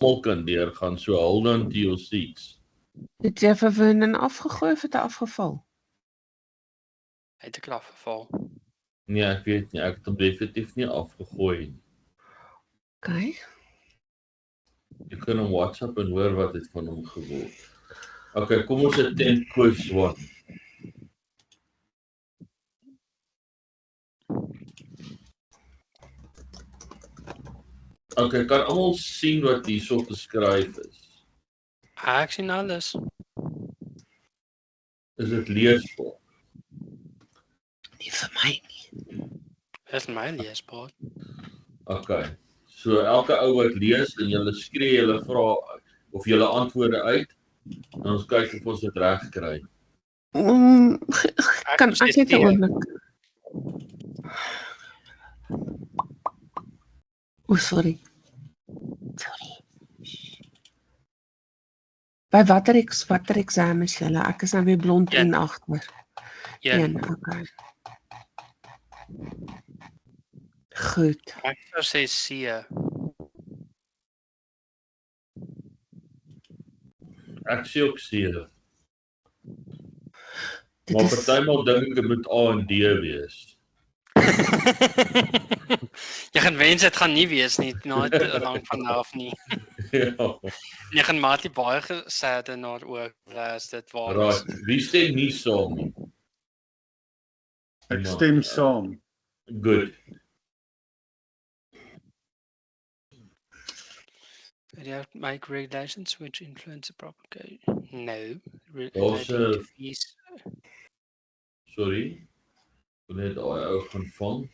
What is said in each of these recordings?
almal kan deurgaan, so hold on to your seats. Het jy vir Vernon afgegooi of het hy afgeval? Hy het 'n klap geval. Nee, ek weet nie, ek het hom definitief nie afgegooi nie. Okay. Jy kan hom WhatsApp en hoor wat het van hom geword. Okay, kom ons attempt quiz 1. Okay, kan almal sien wat hierso geskryf is? Ek sien alles. Is dit leesbaar? Nie vir my nie. Dis my leesbaar. Okay. So elke ou wat lees en julle skree julle vra of julle antwoorde uit, en ons kyk of ons dit reg kry. Kan ek net 'n oomblik? Sorry. By watter exam is julle? Ek is nou weer blond en agter. Een, okay. Goed. Ek sou sê C. Ek sê ook C. Maar partymal dink ek dit moet A en D wees. Jy gaan wens dit gaan nie wees nie, nou te lank van af nie. Ja. Jy gaan maatie baie gesê daarna ook as dit waar is. Right. Wie stem nie saam nie? Ek stem saam. Good. Make regulations which influence the propagation. No. Also, sorry. Ek net daai ou gaan vang.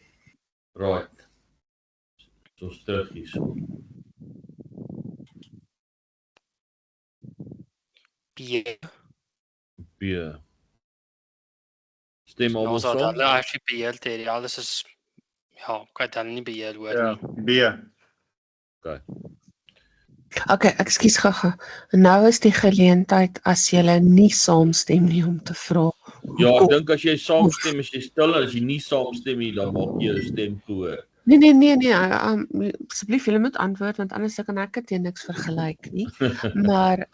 Right. So terug hierso. B. B. Stem almal Ons saam? het hulle actually beheer teorie. Alles is ja, kan dan nie beheer word Ja, nie. B. Okay, ekskuus gaga. Nou is die geleentheid as jy nie saamstem nie om te vra. Ja, ek dink as jy saamstem, as jy stil en as jy nie saamstem nie, dan maak jy jou stem gehoor. Nee, asseblief julle moet antwoord want anders kan ek dit teen niks vergelyk nie. Maar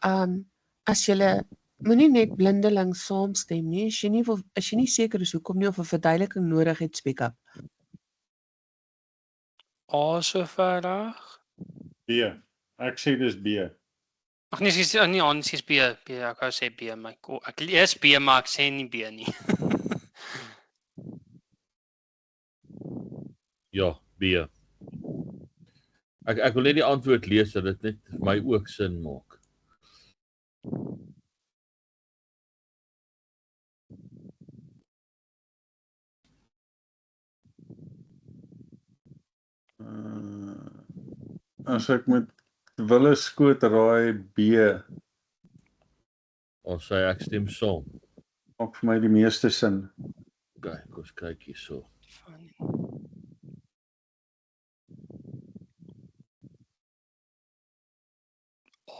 as julle moenie net blindeling saamstem nie, as jy nie seker is hoekom nie of 'n verduideliking nodig het, speak up. A so verder. B. Ek sê dis B. Ag nee, sies nie ons is B. Ek wou sê B, maar ek lees B, maar ek sê nie B nie. Ja, B. Ek wil net die antwoord lees dat dit net vir my ook sin maak. As ek met wille skoot raai B, Of sê ek stem saam. maak vir my die meeste sin. Okay, kom ons kyk hierso.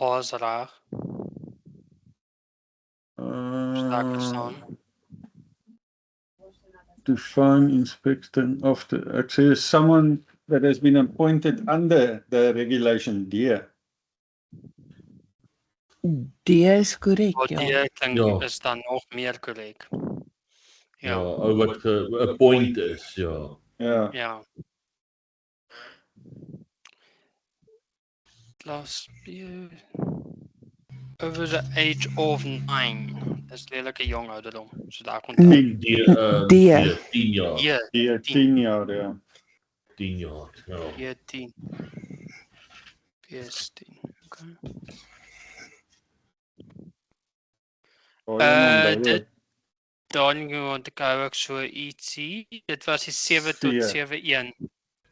A is reg. Sterker staan. To find inspecting of the, ek sê someone that has been appointed under the regulation D. D is korrek, Wat ja. die klink Ja. is dan nog meer korrek. Ja, Ja. ou wat 'n point is, ja. Ja. Ja. Class B. Over the age of 9. Dis lelike jong ouderdom. So daar kon D, 10 jaar. Ja, D 10 jaar, ja. 10 jaar. Ja. 14. 14. Okay. Dan want ek hou ook so ietsie. Dit was die 7 tot 7-1.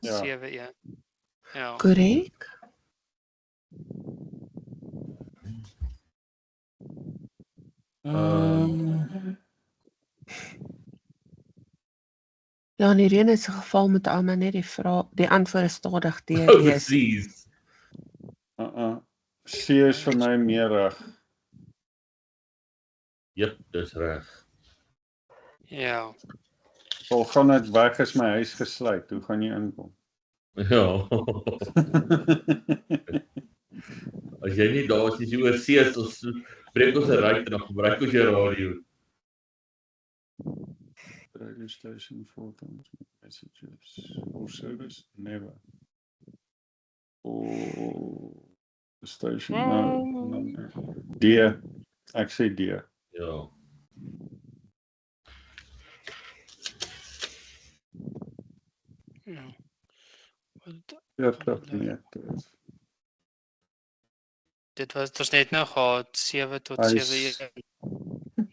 Ja. 7-1. Ja. Korrek. Ja, in hierdie is 'n geval met ouma net die antwoord stadig deurlees. Presies. C is vir my meer reg. Jep, dis reg. Ja. Al gaan dit weg is my huis gesluit. Hoe gaan jy inkom? Ja. As jy nie daar is, as jy oor see is, ons breek ons 'n ruit en dan gebruik ons jou radio. Radio station 4 times messages. Or service? Never. Or the station? No. Dear. Ek sê dear. Ja. Ja. Wat- 40 meter. Dit was net nou gehad 7 tot Hy 7 is- uur.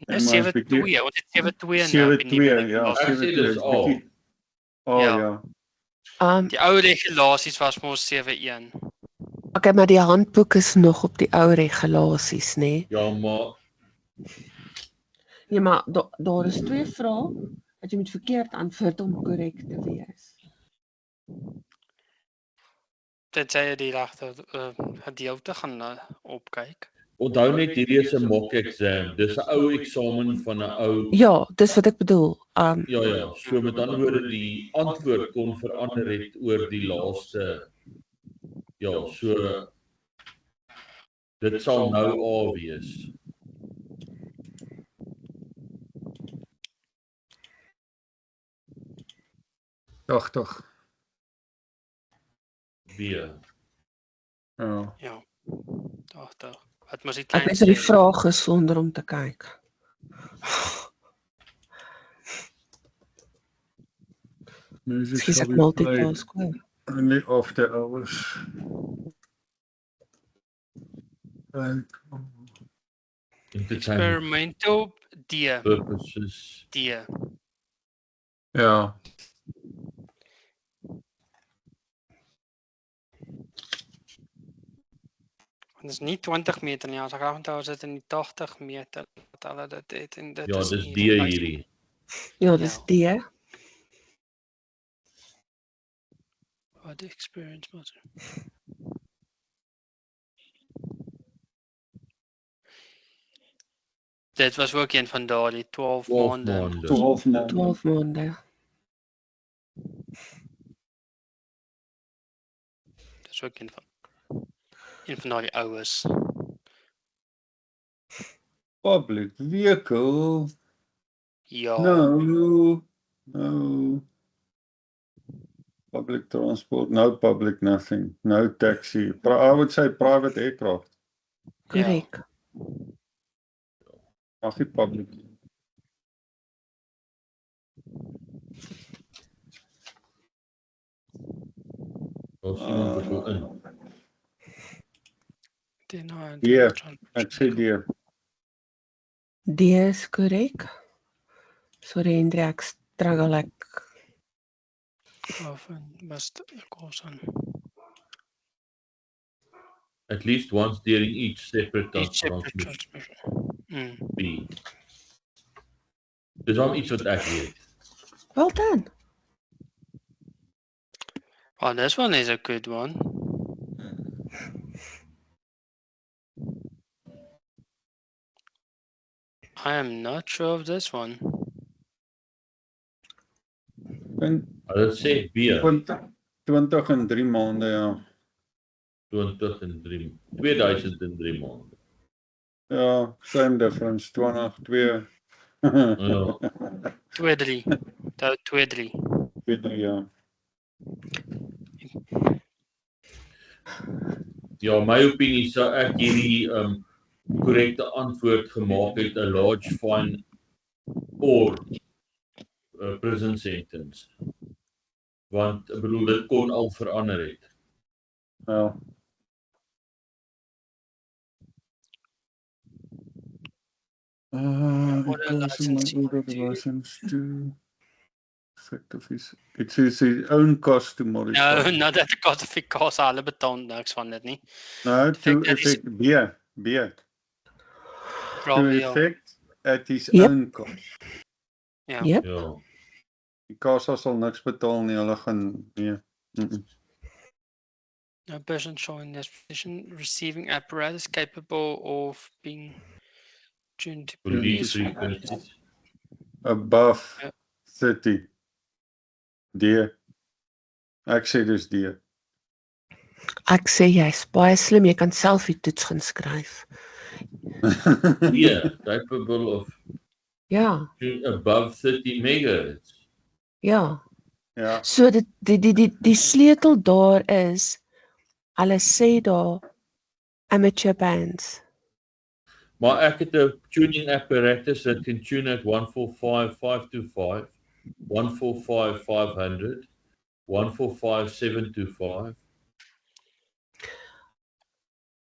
maar 7-2, ons het 7-2 nou. 7-2, ja. Ek sê 7-2 dis is al. bietjie- Oh Ja. ja. Die ou regulasies was mos 7-1. Okay, maar die handboek is nog op die ou regulasies, nê? Ja, maar Ja, maar daar is 2 vrae wat jy moet verkeerd antwoord om korrek te wees. Dit sê jy die regte gedeelte gaan opkyk. onthou net hierdie is 'n mock exam. Dis 'n ou eksamen van 'n ou Ja, dis wat ek bedoel. ja, so met ander woorde die antwoord kon verander het oor die laaste ja, so dit sal nou A wees. Toch. B. Ja. Ja. Dag. Wat mos die Ek klein weet die vraag is sonder om te kyk. Music Skus shall ek be played multitask hoor. only after hours. experimental D. Purposes. D. Ja. Want dit is nie 20 meter nie, as ek reg onthou is dit in die 80 meter wat hulle dit het en dit Ja, is dis nie D die lys- hierdie. Ja, dis D. Wat die experience was. Dit was ook een van daardie 12 12 maande. maande. 12 maanden. 12 maande. Dit is ook een van daardie oues. Public vehicle. Ja. No. Public transport. No public nothing. No taxi. I would say private aircraft. Korrek. Mag nie public. Ons iemand wat wil in. Ja, ek sê die. D is korrek. Sorry Hendrik, ek struggle ek. Of must course on At least once during each separate each separate transmission. transmission. B. Dis al iets wat ek weet. Well done. Oh, this one is a good one. I am not sure of this one. En Hulle sê B 20 en 3 maande, ja. 2003 maande. Ja, same difference. 20, 2. Ja, 2-3. Dat 2-3. Ja. ja, my opinie sou ek hierdie korrekte antwoord gemaak het 'n large fine or prison sentence. Want ek bedoel dit kon al verander het. Ja. Order license. license to effective is it says his own cost to modify. No, not that the codificatie hulle betaal niks van dit nie. No, to Effect that is- effect B. To Probably ja. effect at his Yep. own cost. Ja. Yep. Ja. Die kassa sal niks betaal nie, hulle gaan nee. No person showing this position receiving apparatus capable of being tuned to Police police. frequencies. Above Ja. 30. D. Ek sê dis D. Ek sê jy's baie slim, jy kan self die toets gaan skryf. Yeah, capable of Ja, above 30 megahertz. ja. Ja, So die sleutel daar is, hulle sê daar amateur bands. Maar ek het 'n tuning apparatus dat kan tune at 145,525, 145,500, 145,725.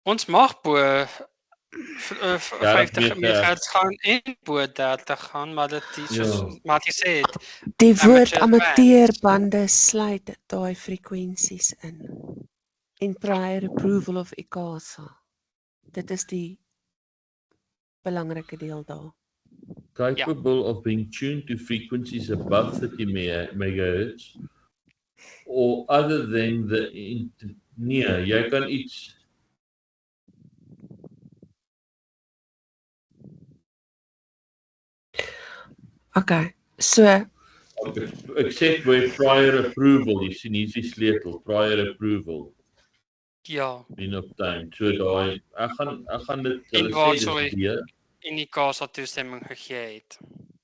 Ons mag bo Ja, 50 megahertz gaan en bo 30 gaan, maar dit is soos Ja. Mattie sê het, Die woord Amateur amateurbande sluit daai frekwensies in. En prior approval of ICASA. Dit is die belangrike deel daar. capable of being tuned to frequencies above 30 megahertz or other than nee, jy kan iets Okay, so except where prior approval, jy sien hier is die sleutel, prior approval ja, been obtained. So daai ek gaan dit En hulle waar sê sal dis die en die ICASA toestemming gegee het.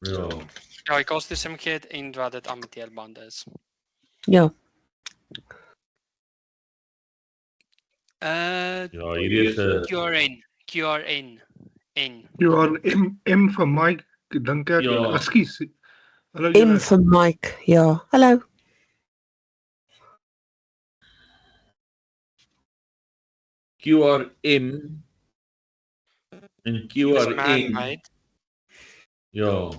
ja. Ja, die ICASA toestemming gegee het en wat dit amateurbande is. ja, Ja, hierdie is 'n QRN. N. You are M vir Mike, dink ek. Ja. Ekskuus. Hallo M julle. vir Mike. Ja, hallo. QRM en Is QRN. man-made. Ja.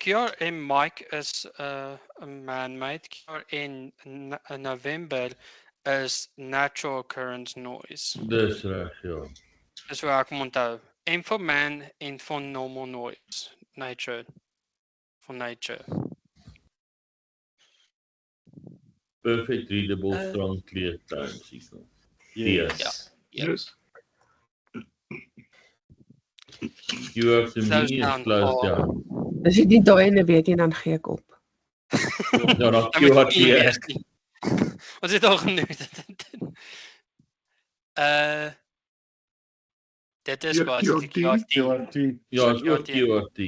QRM Mike is 'n man-made. QRN November is natural occurrence noise. Dis reg, ja. Dis waar ek moet onthou. M vir man en vir normal noise. Nature. For nature. Perfect readable strong clear tones hierso. yes. Yes. QRM Close is down. closed down. As jy nie daai ene weet nie, dan gee ek op. Ja, dan Dan moet jy QRT. nie eers nie. Ons het al genoem. Dit is Ja, wat QRT. die QRT. QRT. Ja, is ook QRT.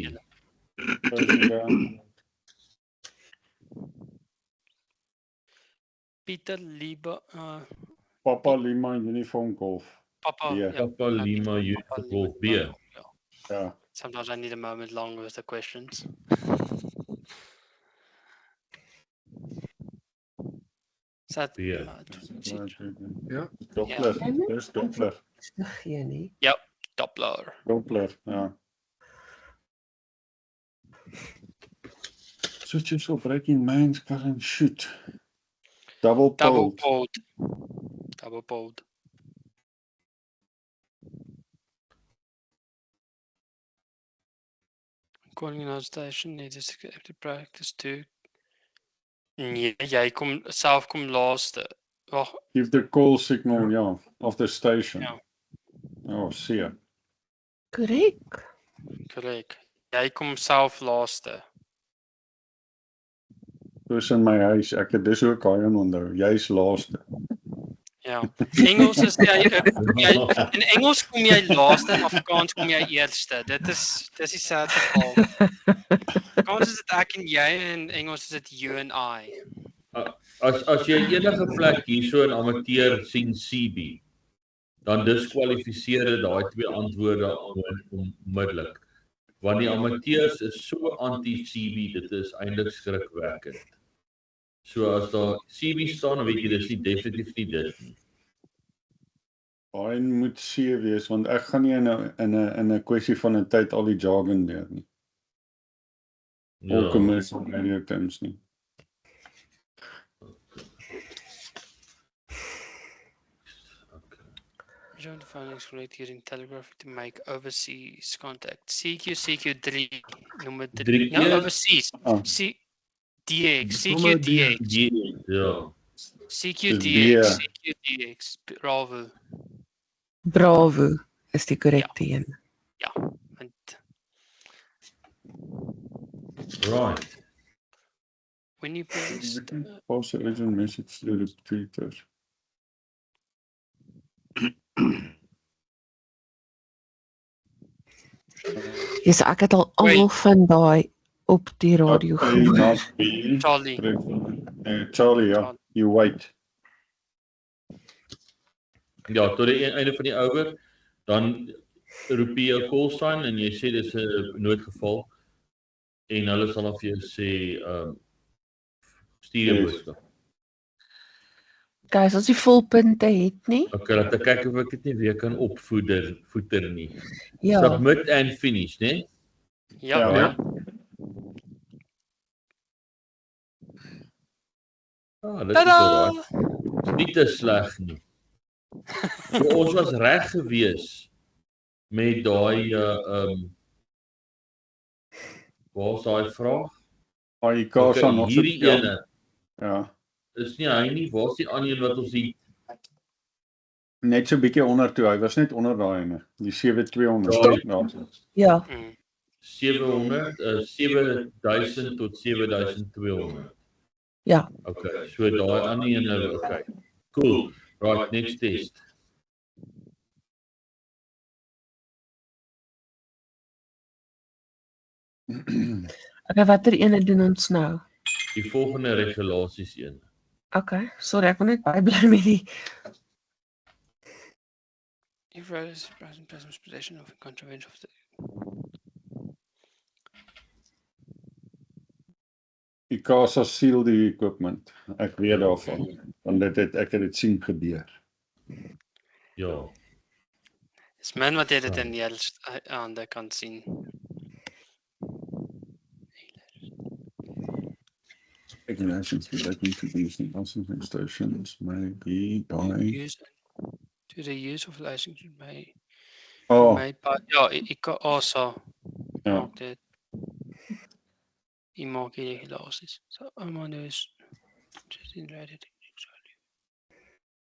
Pieter Liebe Papa Lima Uniform Golf. Papa. Ja. Papa Lima Uniform Golf B. Yeah. Ja. Sometimes I need a moment longer with the questions. Is that B. Ja. Doppler. Dis Doppler. Gee nie. Doppler? Doppler, ja. Switches of breaking mains current shoot. Double Double pole. poled. Double poled. Calling in our station need is to practice too. Nee, jy kom self kom laaste. Wag, Give the call signal, ja, of the station. Ja. Oh, see. Korrek. korrek. Jy kom self laaste. Dis in my huis. Ek het dis ook daai een onthou. Jy's laaste. Ja. Engels is jy in Engels kom jy laaste en Afrikaans kom jy eerste. Dis dieselfde geval. Afrikaans is dit ek en jy en Engels is dit you and I. As jy enige plek hierso in amateur sien CB, dan diskwalifiseer dit daai twee antwoorde onmiddellik. Want die amateurs is so anti-CB, dit is eintlik skrikwekkend. So as daar CB staan, weet jy dis nie definitief nie dit nie. Daai moet C wees want ek gaan nie in 'n kwessie van 'n tyd al die jargon leer nie. Ook commercial radio terms nie. Join the phone is correct using telegraphy to make overseas contact. CQ3 nommer 3. No, keer? overseas. Ah. DX, Nommer CQDX, Ja. CQDX, CQDX, Bravo. Bravo is die korrekte een. Ja, want Right. when you paste Pass the urgent message to the repeaters. Yes, ek het al almal van daai op die radio gehoor. Not B. Charlie. Charlie, ja. You wait. Ja, tot die einde van die oor, dan roep jy 'n call sign en jy sê dis 'n noodgeval en hulle sal dan vir jou sê stuur 'n boodskap. Guys, as jy volpunte het nie. Okay, laat ek kyk of ek dit nie weer kan voeter nie. Ja. Submit and finish, né? Ja, Ja. ja. Dit is Tada! alright. Nie te sleg nie. So, ons was reg gewees met daai waar's daai vraag? AIK sal nog so hierdie ene Ja. is nie hy nie, waar's die ander een wat ons hier Net so 'n bietjie onder toe. Hy was net onder daai ene. Die 7200. Ja. 700, 7000 tot 7200. Ja. Okay, so daai ander ene, okay. Cool. Right, next test. Okay, watter ene doen ons nou? Die volgende regulasies een. Okay, sorry, ek wil net bybly met die If road is present possession of contravention of the Die Casa seal die equipment. Ek weet daarvan. Want ek het dit sien gebeur. Ja. Dis min wat jy dit in die hande kan sien. Regulations relating to these licensing stations may be by... Use to the use of license may made by ek also maak dit. Jy maak die regulasies. So almal is just in radio techniques.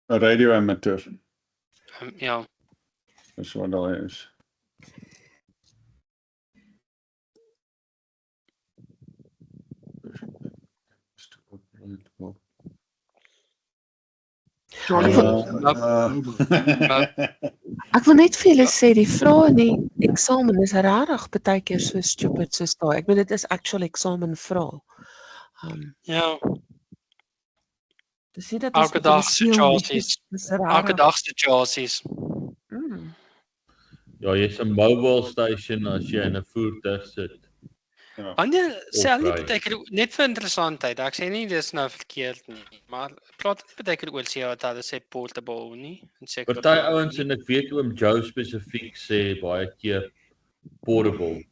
'n radio-amateur. Ja. Dis wat daai is. Ek wil net vir julle sê die vrae in die eksamen is regtig baie keer so stupid soos daai. Ek bedoel dit is actual eksamen vrae. Ja. Dis nie dat Elke dag situasies. Elke dag situasies. Ja, jy's 'n mobile station as jy in 'n voertuig sit. Wanneer sê hulle baie keer net vir interessantheid. Ek sê nie dis nou verkeerd nie, maar praat baie keer oor sê wat hulle sê portable nie. En seker Party ouens en ek weet oom Joe spesifiek sê baie keer portable.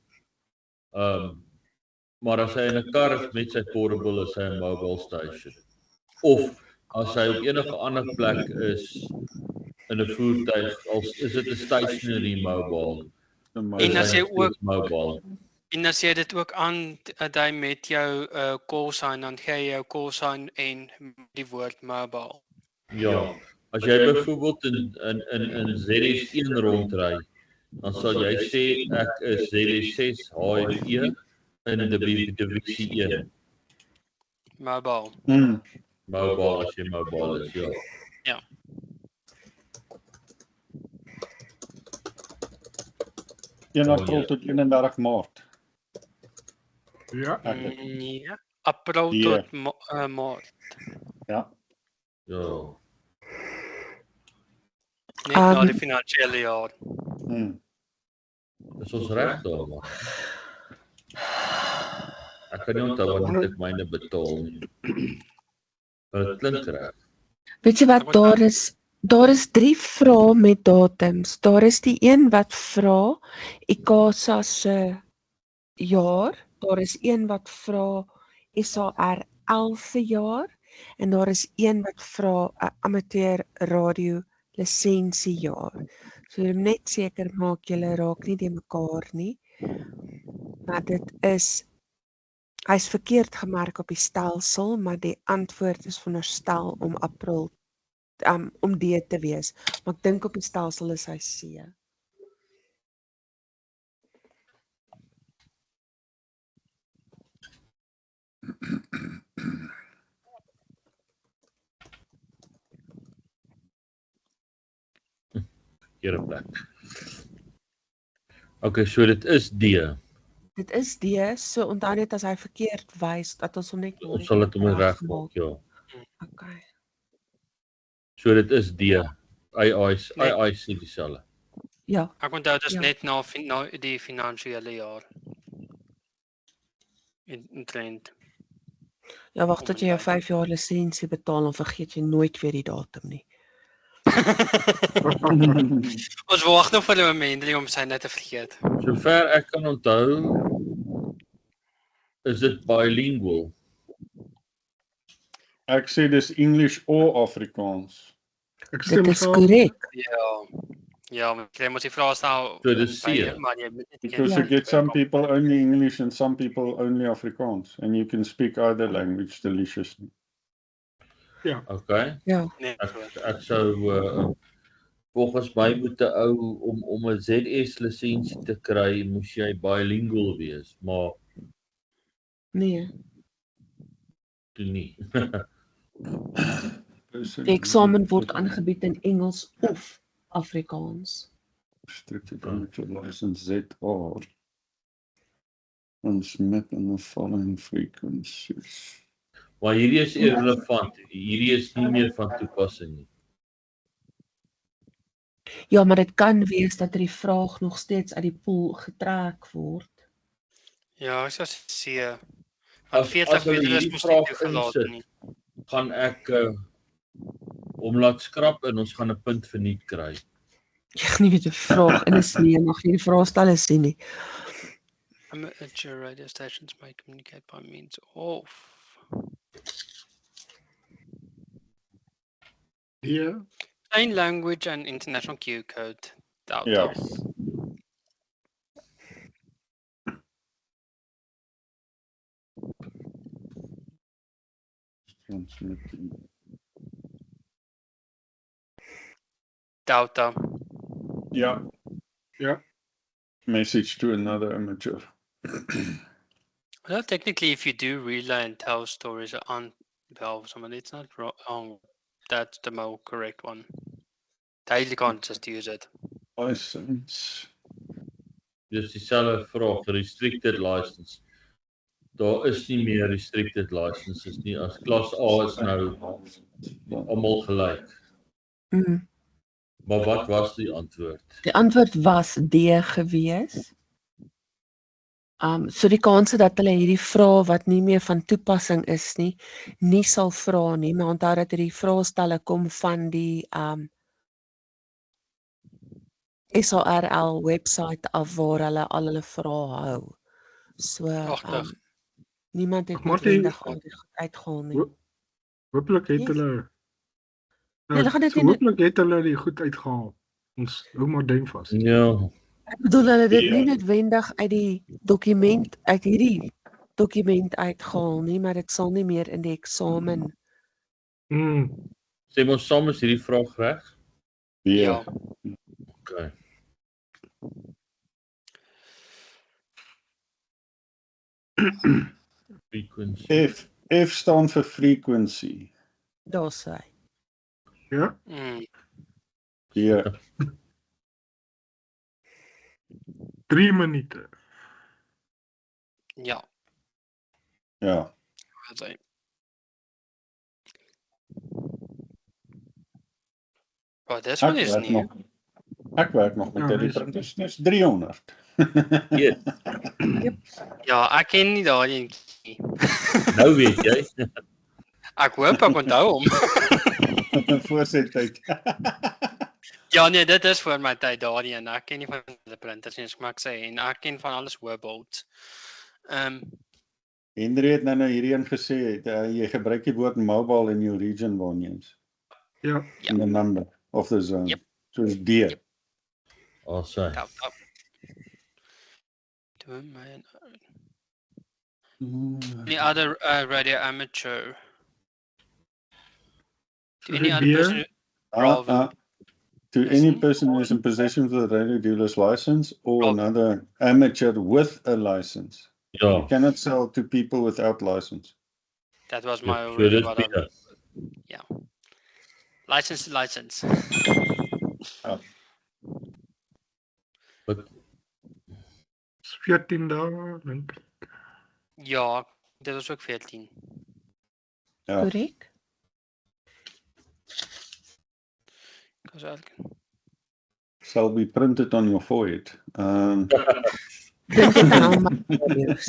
Maar as hy in 'n kar is met sy portable is hy 'n mobile station. Of as hy op enige ander plek is in 'n voertuig, is dit 'n stationary mobile. En as jy ook mobile. En as jy dit ook aandui met jou call sign, dan gee jy jou call sign en die woord mobile. Ja, as jy byvoorbeeld in ZS1 rondry, dan sal jy sê ek is ZS6 HFE in divisie 1. Mobile. Mobile as jy mobile is, ja. Ja. April tot 31 Maart. Ja. Ja. April tot Maart. Ja. Ja. Net na die finansiële jaar. Is ons reg daar, man? Ek kan nie onthou wat ek myne betaal nie. Maar dit klink reg. Weet jy wat daar is 3 vrae met datums. Daar is die een wat vra ICASA se jaar, daar is een wat vra SARL se jaar en daar is een wat vra 'n amateur radio lisensiejaar. So jy moet net seker maak julle raak nie die mekaar nie. Maar hy's verkeerd gemerk op die stelsel, maar die antwoord is veronderstel om April om D te wees. Maar ek dink op die stelsel is hy C. verkeerde plek. Okay, so dit is D. Dit is D, so onthou net as hy verkeerd wys, dat ons hom net Ons sal dit om reg maak, ja. Okay. So dit is D. AI sê dieselfde. Ja, Ek onthou dit is Ja. net na die finansiële jaar. In trend. ja wag Om tot en jy jou by. 5 jaar lisensie betaal en vergeet jy nooit weer die datum nie. Ons wag nog vir 'n moment om sy net te vergeet. Sover ek kan onthou, is dit bilingual. Ek sê dis English of Afrikaans. Ek stem Dit is saam. korrek. Ja, maar jy moet die vraag stel. So dis C. Maar jy moet net Because Ja. you get some people only English and some people only Afrikaans. And you can speak either language deliciously. Okay. Ja, Nee, Ek sou volgens my moet 'n ou om 'n ZS lisensie te kry, moes jy bilingual wees, maar nee. toe nie. Die eksamen word aangebied in Engels of Afrikaans. Restricted amateur license ZR. Transmit in the following frequencies. Maar hierdie is irrelevant. Hierdie is nie meer van toepassing nie. Ja, maar dit kan wees dat die vraag nog steeds uit die pool getrek word. Ja, ek sou sê As- want 40 as hulle meter is hierdie mos vraag nie toegelaat insit, nie. Gaan ek hom laat skrap en ons gaan 'n punt verniet kry. Jy gaan nie weet 'n vraag in is nie, mag nie die vraag stel is nie. Amateur radio stations may communicate by means of. D. Plain language and international Q code. Delta. Ja. Transmitting. Delta. Ja. Ja. Message to another amateur. Well, technically, if you do relay and tell stories on Valve, someone, it's not wrong. That's the more correct one. They can't just use it. License. Dis dieselfde vraag, restricted license. Daar is nie meer restricted licenses nie. As klas A is nou almal gelyk. Mm. Maar wat was die antwoord? Die antwoord was D gewees. So die kanse dat hulle hierdie vraag wat nie meer van toepassing is nie sal vra nie, maar onthou dat hierdie vraestelle kom van die SARL website af waar hulle al hulle vrae hou. So Pragtig. niemand het Maar die- noodwendig al die goed uitgehaal nie. Hooplik het Yes. hulle hulle gaan dit so nie- hooplik het hulle die goed uitgehaal. Ons hou maar duim vas. Ja, Ek bedoel hulle het dit nie noodwendig uit die dokument uit hierdie dokument uitgehaal nie, maar dit sal nie meer in die eksamen. sê ons saam is hierdie vraag reg? Ja. Okay. Frequency. F staan vir frequency. Daar sê hy. Ja? Ja. 3 minute. Ja. Ja. Wat sê? Wat dis van is nie. Ek werk nog met Ja, hierdie dis- printers. Dis 300. Yes. Ja, ek ken nie daardie nie. Nou weet jy. Ek hoop ek onthou hom. Voor sy tyd. Ja nee, dit is voor my tyd daardie en ek ken nie van die printers nie, maar ek sê en ek ken van alles Wobalt. Henry het nou hierdie een gesê, jy gebruik die woord mobile in your region waar jy is. Ja. In the number of the zone. Yep. Soos D. Yep. Also, Delta. Doen my any other radio amateur. Any other Beer? person Bravo. To Is any nie? person who is in possession of the radio dealer's license or Bravo. another amateur with a license. You ja. cannot sell to people without license. That was my So already dis what I, beter. license to license. Wat Is 14 dae, dink ek. Ja, dit was ook 14. Ja, Korrek? Ek was eigenlijk shall be printed on your forehead. Dink dit aan al my video's.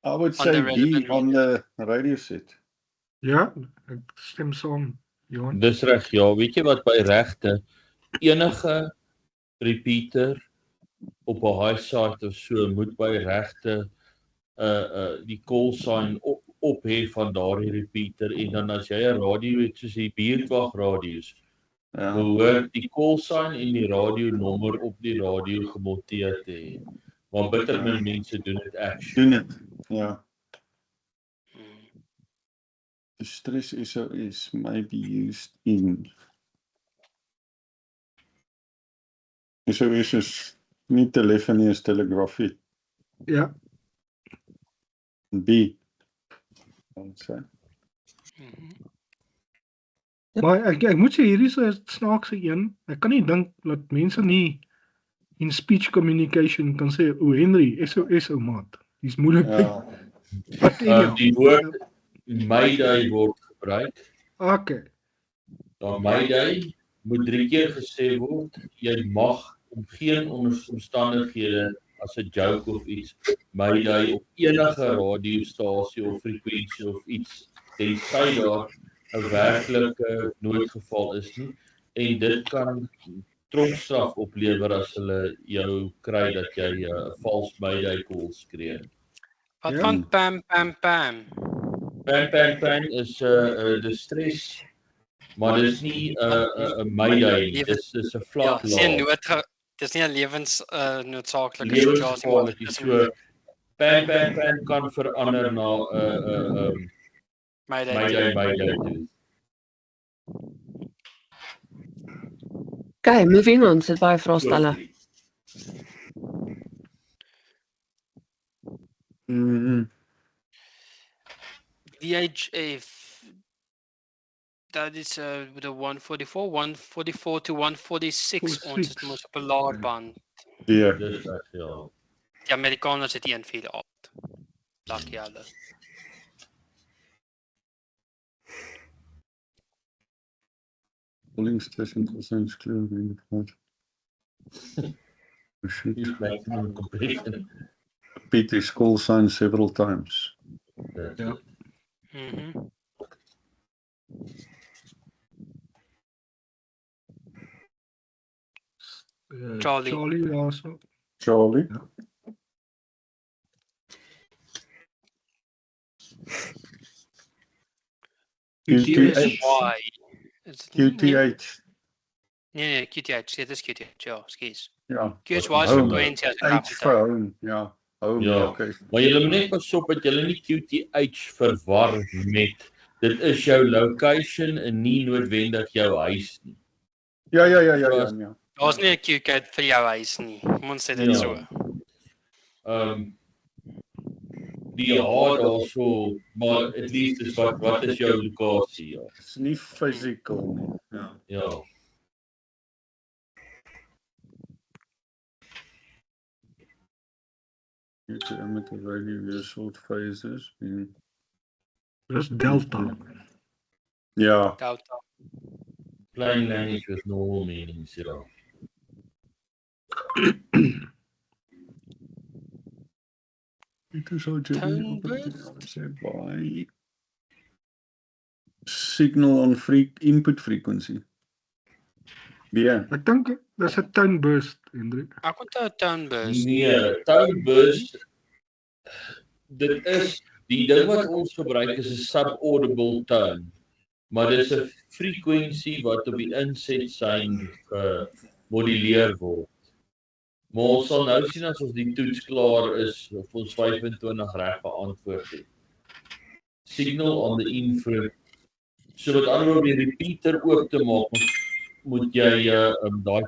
I would On say the B relevant on the radio set. Ja, ek stem saam, Johan. Dis reg, ja, weet jy wat by regte enige repeater op 'n high site of so moet by regte die call sign ophef van daardie repeater en dan as jy 'n radio het soos die buurtwag radio's, Ja, behoort die call sign en die radionommer op die radio gemonteer te hê. Maar bitter min mense doen dit actually. doen dit. Ja. The stress SOS may be used in. SOS is nie telefonie, is telegrafie. Ja, B. I'd say. maar ek moet sê hierdie is 'n snaakse een. Ek kan nie dink dat mense nie in speech communication kan sê, o Henry, SOS ou maat. Dis moeilik. Ja. Wat Die woord Mayday word gebruik. Okay. Dan Mayday moet 3 keer gesê word. Jy mag om geen omstandighede as 'n joke of iets Mayday op enige radiostasie of frekwensie of iets tensy daar 'n werklike noodgeval is nie en dit kan tronkstraf oplewer as hulle jou kry dat jy 'n vals Mayday call skree. Wat Ja. van pam pam pam? Pam is 'n distress, maar dis nie 'n Mayday nie. Dis 'n Ja, vlak dis nie 'n laag. dis nie 'n lewens noodsaaklike situasie Lewensgevaarlik is so pam kan verander na 'n Mayday toe. Okay, moving on, sit baie vraestelle. VHF, dat is de 144 to 146 ons het mos op 'n laadband. Ja. Dis reg, ja. Die Amerikaners het 148. Lucky hulle. Polling station concerns clearly what. Use maximum compression. Repeat his call sign several times. Ja. Charlie. Charlie also. Charlie. QTH. Why? QTH. Nee, QTH, dit is QTH, ja, skus. Ja. QTH is frekwensie as ek H vir home. Ja. Home. Ja. Okay. Maar jy moet net pas op dat jy nie QTH verwar met dit is jou location en nie noodwendig jou huis nie. Ja. Daar's nie 'n Q-code vir jou huis nie. Kom ons sê dit Ja. so. Die daarso, maar at least is wat is jou lokasie, ja. It's nie physical nie. Ja. Ja. UTM met 'n radio weer short phases. Dis Delta. Ja. Delta. Plain language with normal meanings, ja. It is all Tone burst. by signal on input frequency. Ja. Ek dink dis 'n tone burst, Hendrik. Ek onthou 'n tone burst. Nee, tone burst. Dit is die ding wat ons gebruik is 'n subaudible tone. Maar dis 'n frekwensie wat op die inset sein gemoduleer word. Maar ons sal nou sien as ons die toets klaar is of ons 25 reg beantwoord het. Signal on the input. So met ander woorde die repeater oop te maak, moet jy daai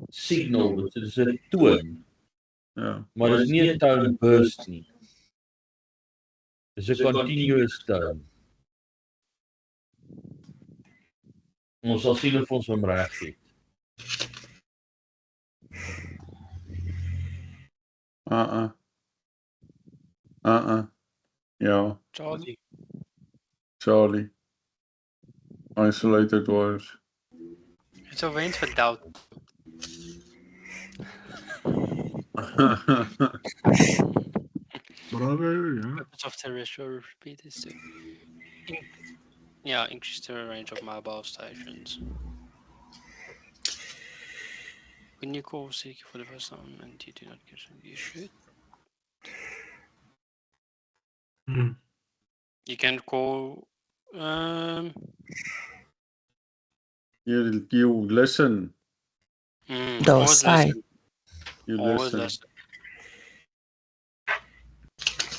signal, dit is 'n toon, Ja. maar dit is nie 'n tone burst nie. Dis 'n continuous tone. Ons sal sien of ons hom reg het. Ja, Charlie. Charlie. Isolated Wars. It's a wens vir doubt. Bravo, ja. Purpose of terrestrial repeaters to increase the range of mobile stations. When you call seeking for the first time and you do not get you should. Hmm. You can call You listen. Daar always sê. listen. You Always listen. listen.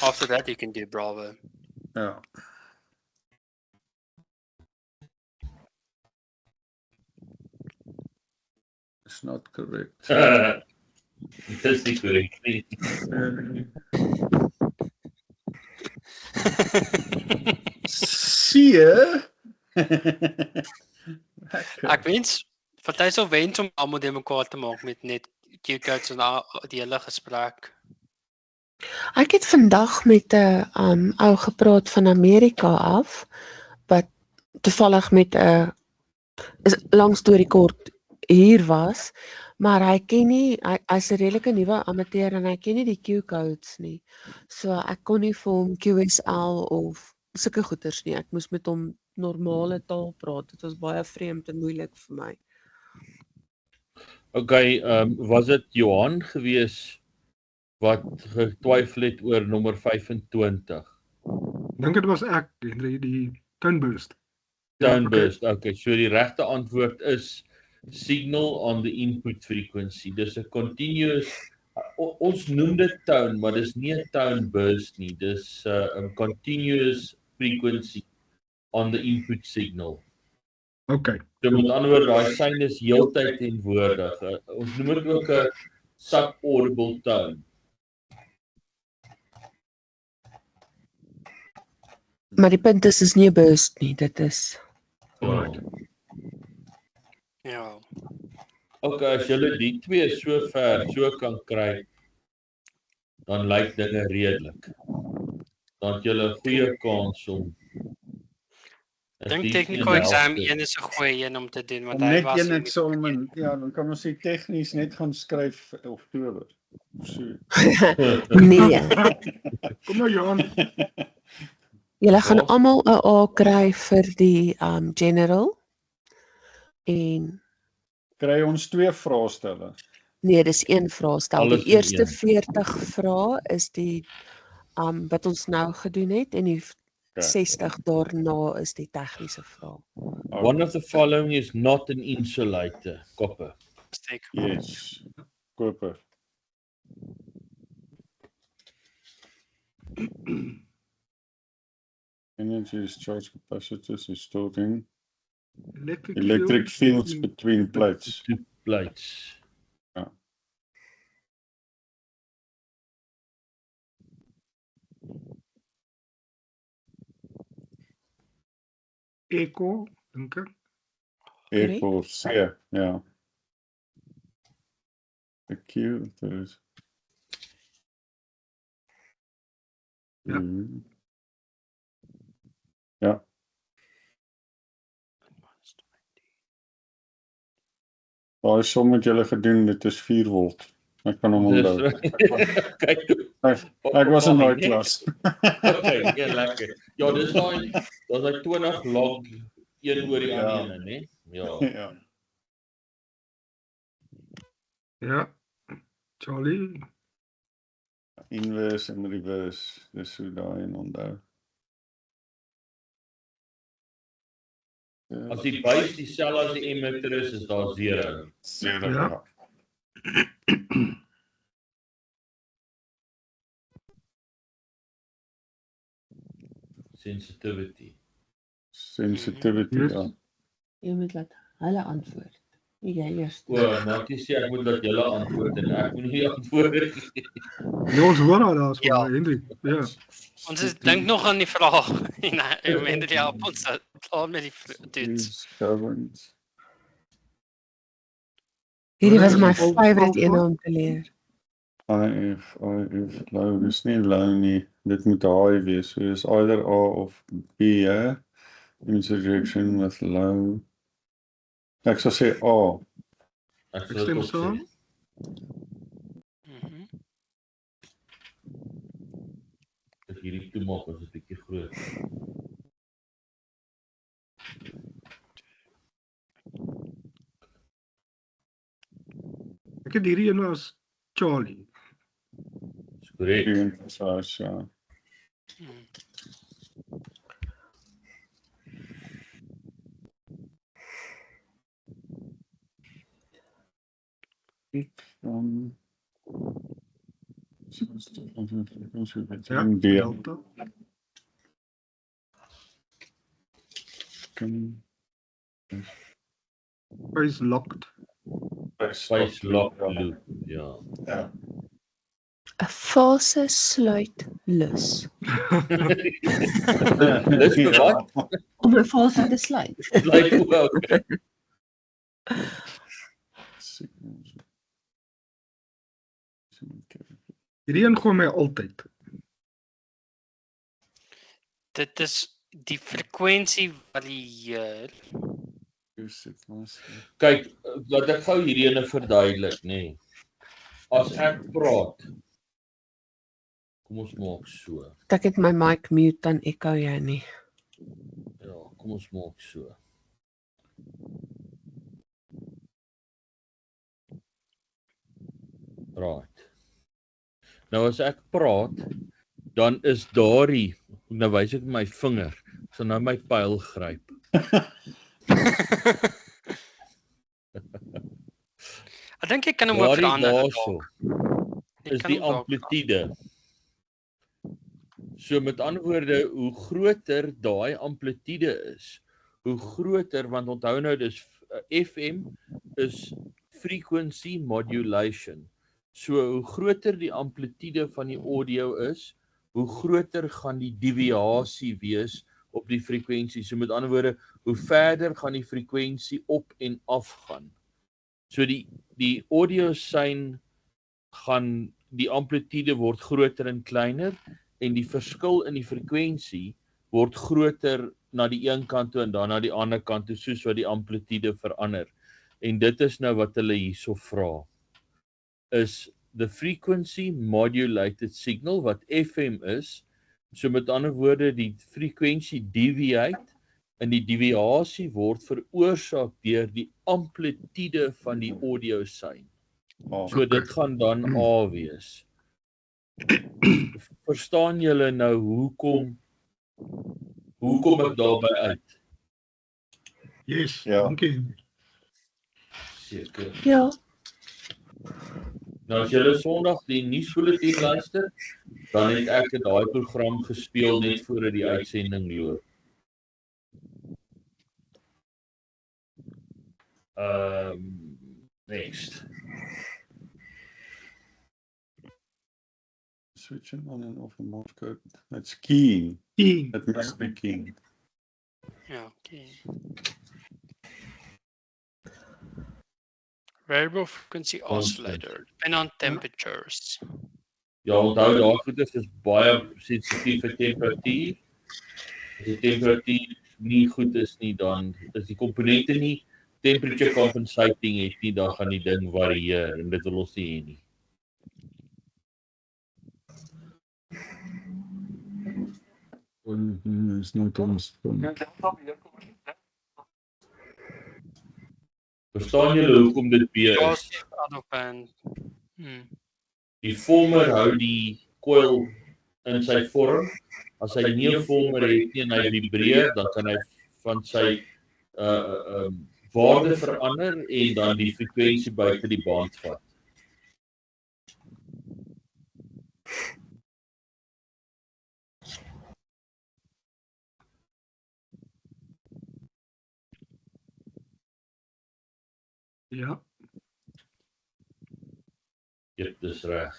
After that you can do Bravo. Ja. It's not correct. Dit is nie korrek nie. See? Ek wens party sou wens om almal die mekaar te maak met net Q-codes en die hele gesprek. Ek het vandag met 'n ou gepraat van Amerika af wat toevallig met 'n is lang storie kort hier was, maar hy ken nie hy's 'n redelike nuwe amateur en hy ken nie die Q-codes nie. So ek kon nie vir hom QSL of sulke goeters nie. Ek moes met hom normale taal praat. Dit was baie vreemd en moeilik vir my. Okay, was dit Johan gewees wat getwyfel het oor nommer 25? Dink dit was ek, Henry, die Townburst. Townburst. Okay, so die regte antwoord is signal on the input frequency. Dis 'n continuous ons noem dit tone, maar dis nie 'n townburst nie. Dis 'n continuous frequency on the input signal. Okay. So met ander woorde, daai sein is heeltyd teenwoordig. Ons noem dit ook 'n sub-audible tone. Maar die punt is nie 'n burst nie. Dit is Ja. Okay, as julle die twee so ver so kan kry, dan lyk dinge redelik. Dan het julle 'n goeie kans om Dink technical exam 1 is 'n goeie een om te doen want Om hy net was een eksamen, ja, dan kan ons die tegnies net gaan skryf Oktober. So. nee. Kom nou Johan. Julle gaan almal 'n A kry vir die general en Kry ons 2 vraestelle. nee, dis een vraestel. Alles Die in eerste een. 40 vrae is die wat ons nou gedoen het en die 60 daarna is die tegniese vrae. One of the following is not an insulator, copper. mistake. Yes. Koper. Energy is charge capacitors is stored in electric fields between plates. Two plates. Echo, dink ek. Echo C, ja. The Q, there's... Ja. Ja. Daai som het julle gedoen, dit is 4 volt. Ek kan hom onthou. Kyk. Ek was in daai klas. Okay, ja, lekker. Ja, dis daai 20 log 1 oor die Ja. ander een, né? Ja. Ja. Ja. Charlie. Inverse en reverse, dis hoe daai en onthou. As die buis dieselfde as die emitter is daar 0. Seker, Ja. ja. Sensitivity. Sensitivity, Yes. ja. Jy moet laat hulle antwoord. Jy eers. Maak nie sê ek moet dat julle antwoord en ek moet nie antwoord nie. Ja, ons hoor al daar's Ja. van Hendrik. Ja. Ons dink nog aan die vraag. Nee, Hendrik help ons klaar met die toets. Governs. Hierdie was my Al- favourite al- een om te leer. IF, low, dis nie low nie. Dit moet high wees. So is either A of B, hè? Interjection with low. Ek sal sê A. Ek Ek sal dit stem ook sê. saam. Mhm. As hierdie toemaak is 'n bietjie groot. Ek het hierdie een as Charlie. Dis korrek. Ja. Mhm. Ja, D. Delta. Face locked. Face lock loop. Ja. Ja. 'n Fase sluit lus. Dis vir wat? Om 'n fase te sluit. Like ook. Hierdie een gooi my altyd. Dit is die frekwensie varieer. Kyk, laat ek gou hierdie ene verduidelik, nê. As ek praat, kom ons maak so. Ek het my mic mute, dan echo jy nie. Ja, kom ons maak so. Right. Nou as ek praat, dan is daardie, nou wys ek my vinger, so nou my pyl gryp. Ek dink jy kan hom ook Daardie verander. daarso Jy is kan die hom dalk amplitude. So met ander woorde, hoe groter daai amplitude is, hoe groter, want onthou nou dis FM is frequency modulation. So hoe groter die amplitude van die audio is, hoe groter gaan die deviasie wees op die frekwensie. So met ander woorde, hoe verder gaan die frekwensie op en af gaan. So die audio sein gaan die amplitude word groter en kleiner en die verskil in die frekwensie word groter na die een kant toe en dan na die ander kant toe soos wat die amplitude verander. En dit is nou wat hulle hierso vra. Is the frequency modulated signal wat FM is, so met ander woorde die frekwensie deviate en die deviasie word veroorsaak deur die amplitude van die audio sein. So dit gaan dan A wees. Verstaan julle nou hoekom ek daarby uit? Yes, Ja. dankie. Seker. Ja, Nou as julle Sondag die nuusbulletin luister, dan het ek daai program gespeel net voordat die uitsending loop. Next. Switching on and off a Morse code. That's keying. Keen. It must be keying. Ja, okay. Variable frequency oscillator, depend on temperatures. Ja, onthou daai goeders is baie sensitief vir temperatuur. As die temperatuur nie goed is nie, dan is die komponente nie temperature compensating het nie, dan gaan die ding varieer en dit wil ons nie hê nie. There's no terms. Verstaan julle hoekom dit B Ja, is? out of band. Die vormer hou die coil in sy vorm. As hy nie 'n vormer het nie en hy vibreer, dan kan hy van sy waarde verander en dan die frekwensie buite die band vat. Ja. Ja, dis reg.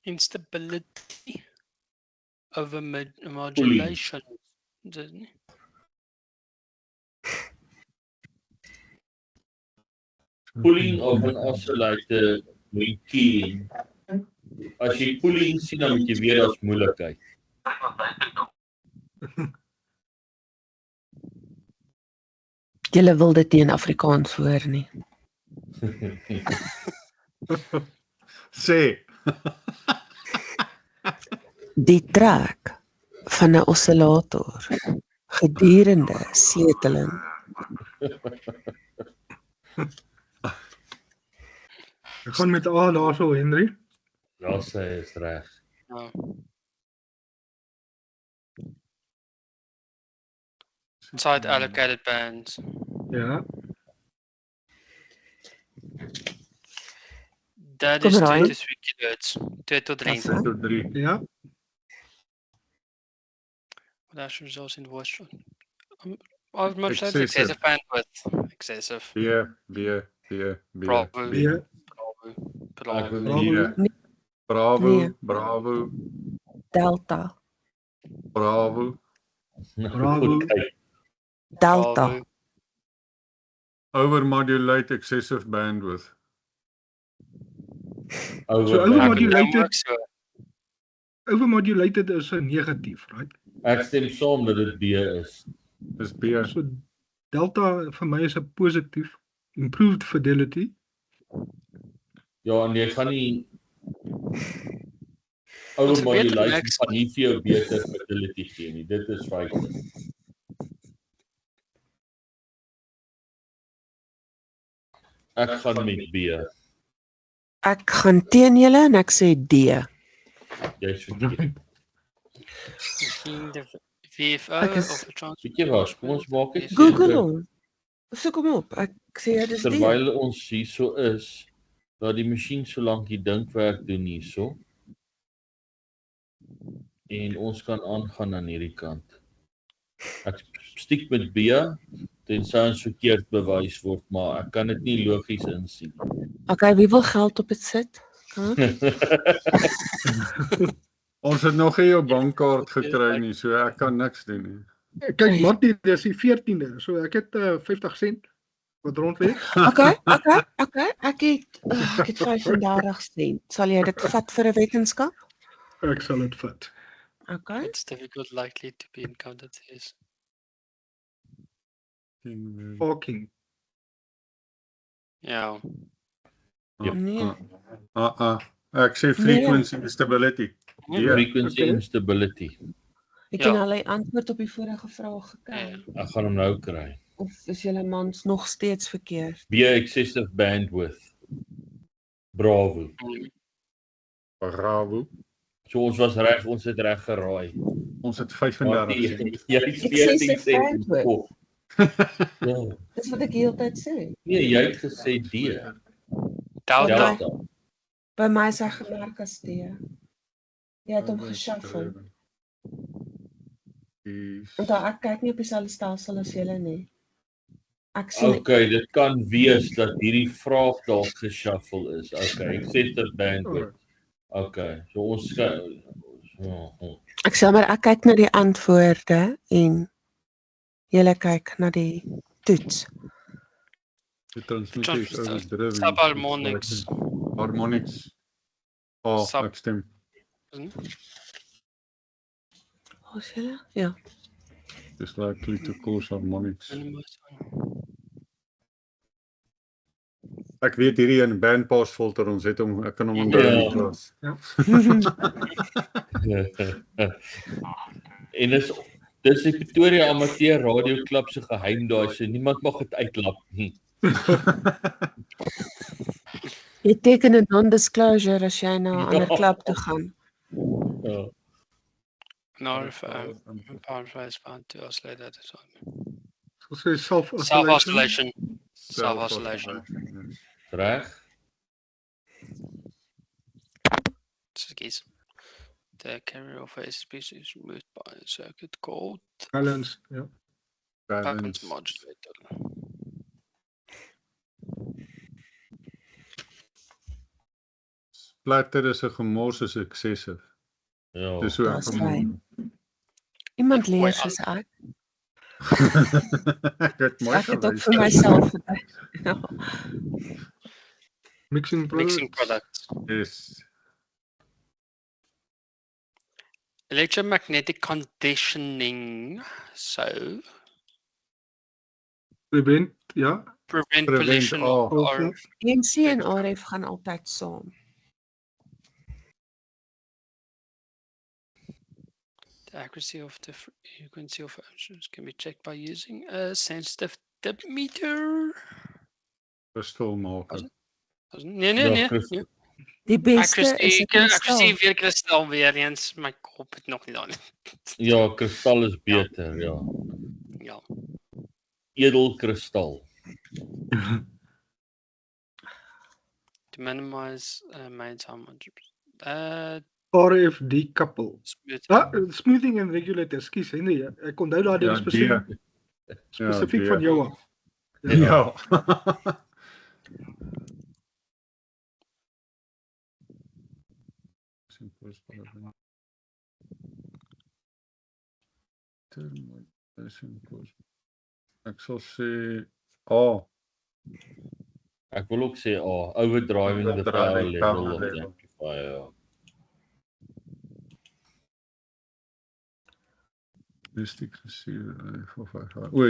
Instability over modulation. Dis nie. Pulling of an oscillator when keying. As jy pulling sien, dan moet jy weet daar's moeilikheid. Julle wil dit nie in Afrikaans hoor nie. Sê. Die trek van 'n oscillator gedurende sleuteling. Ek gaan met A daarso, Henry. Ja, sy is reg. Ja. Side allocated bands. Ja. Dat Kom is maar, 2 Ryan. tot 3 kilohertz. 2 tot 3. Dis- tot 3. Ja. That should result in voice shot. I've much Excessive. excessive bandwidth. Excessive. B. B. Bravo. Bravo. Bravo. Bravo, Nee. bravo, Delta. bravo. Bravo. Kyk, Delta. Bravo. Overmodulate excessive bandwidth. overmodulated- Kan ook so. Overmodulated is 'n negatief, right? Ek stem saam dat dit B is. Dis B. So delta vir my is 'n positief. Improved fidelity. Ja, en jy gaan nie Ons het beter overmodulation max- van nie vir jou beter fidelity gee nie. Dit is right. Ek gaan met B. Ek gaan teen julle en ek sê D. Jy's verkeerd. Misschien de VFO Ek is- of de trans. Weet jy wat? Kom ons maak dit Google hom. Soek hom op. Ek sê dis D. terwyl ons hierso is, dat die masjien so lank die dinkwerk doen hierso. En ons kan aangaan aan hierdie kant. Ek stiek met B, tensy ons verkeerd bewys word, maar ek kan dit nie logies insien. Okay, wie wil geld op dit sit? Kan? Ons het nog nie jou bankkaart gekry nie, so ek kan niks doen nie. Kyk, Martie, dis die 14de. So ek het 50 sent wat rond lê. Okay. Ek het 35 sent. Sal jy dit vat vir 'n wetenskap? Ek sal dit vat. Okay. It's difficult likely to be encountered is. Parking. Ja. Nee. Ek sê frequency instability. Ja. Frequency Okay. instability. Het Ja. jy al 'n antwoord op die vorige vraag gekry? Ja. Ek gaan hom nou kry. Of is julle mans nog steeds verkeerd? B, excessive bandwidth. Bravo. Bravo. So ons was reg, ons het reg geraai. Ons het Maar 35 cent. jy het 14 Excessive cent bandwidth. gekop. Ja. Dis wat ek heeltyd sê. Nee, jy het gesê D. Delta. Delta. By my is hy gemerk as D. Jy het hom geshuffle. Want ek kyk nie op dieselfde stelsel as julle nie. Ek sien Okay, dit kan wees dat hierdie vraag dalk geshuffle is. Okay, excessive bandwidth. Okay, so ons ek sê maar ek kyk na die antwoorde en julle kyk na die toets. Die transmissie is overdreven. Subharmonics. Harmonics. Sub- Ek stem. Ons julle? Ja. It's likely to cause harmonics. Ek weet hierdie in bandpass filter, ons het hom, ek kan hom onthou in die klas. En dis die Pretoria Amateur Radio Klub se geheim daai, so niemand mag dit uitlap nie. Jy teken 'n non-disclosure as jy na 'n ander klub toe gaan. Ja. No, power phase bound to oscillate at the time. So self-oscillation. Self-oscillation. Self-oscillation. Reg? Skielik. the carrier of a species moved by a circuit called Balance, ja. balance Balance. modulator. Splatter is 'n gemors is excessive. Ja. Dis so Daar's ek hy. hom- Iemand Ek gooi leer soos ek. Ek het mooi Ek het ook gewys. vir myself gedink. Ja. Mixing Mixing products. products. Yes. Electromagnetic conditioning. So, Prevent, ja. prevent Prevent pollution all. of our EMC en RF gaan altyd saam. the accuracy of the frequency of oceans can be checked by using a sensitive dip meter. Kristal maak. Nee, Ja, nee. Die beste is Accuracy, 'n kristal. accuracy weer kristal weer eens. My kop het nog nie daar nie. Ja, kristal is beter, ja. Ja. Edelkristal. To minimize main time. RF decouple. Smooth. Smoothing and regulator, skus Henry, ek onthou daai ding spesifiek van jou af. Ja. Ek sal sê Ek wil ook sê overdriving the power Overdriving level power of the level. amplifier. Ja.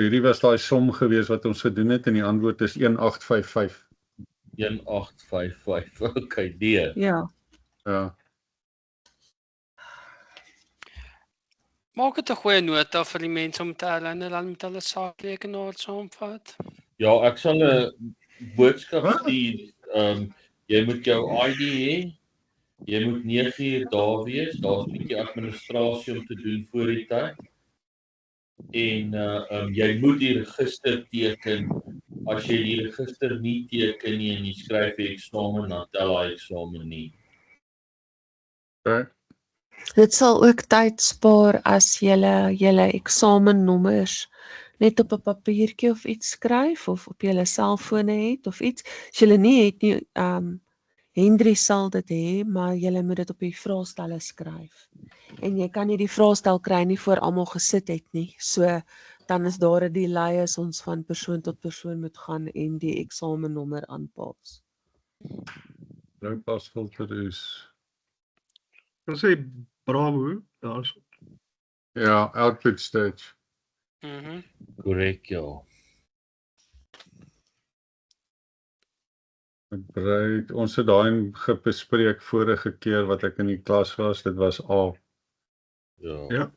hierdie was daai som gewees wat ons gedoen het en die antwoord is 1855. 1855. Okay, D. Ja. Ja. Maak dit 'n goeie nota vir die mense om te herinner en dan met hulle saakrekenaar saamvat. Ja, ek sal 'n boodskap stuur. Jy moet jou ID hê. Jy moet 9 uur daar wees. Daar's 'n bietjie administrasie om te doen voor die tyd. En jy moet die register teken. As jy die register nie teken nie en jy skryf die eksamen, dan tel hy eksamen nie. Okay. Dit sal ook tyd spaar as julle eksamennommers net op 'n papiertjie of iets skryf of op julle selfone het of iets. As julle nie het nie, Henry sal dit hê, maar julle moet dit op die vraestelle skryf. En jy kan nie die vraestel kry nie voor almal gesit het nie. So dan is daar 'n delay as ons van persoon tot persoon moet gaan en die eksamennommer aanpas. Nou pasfilter is Dan sê bravo, daar's ja, output stage. Korrek, ja. Ons het daai bespreek vorige keer wat ek in die klas was, dit was A. Ja. Ja.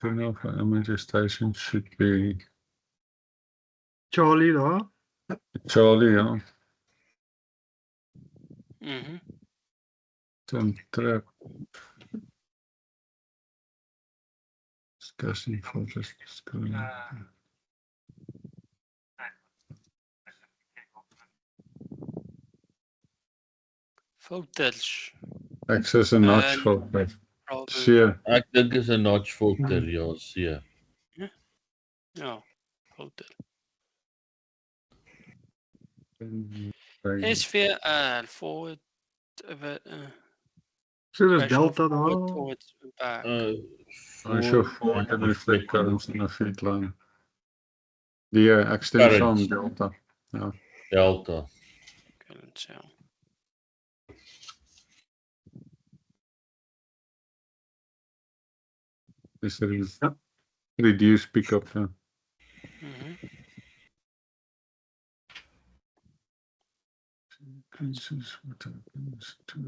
Turn off the image station should be Charlie daar. Charlie, ja. Turn trap. Discussion for this screen. Filters. Access 'n notch filter. C. Ek dink is 'n notch filter, ja, C. Ja, filter. SVR forward So dis delta daar. towards back. Ons so voor en reflect currents in 'n feed line. Die extension Currents. delta. Ja. Delta. Currents, ja. Dis reduce pickup, ja. Increases what happens to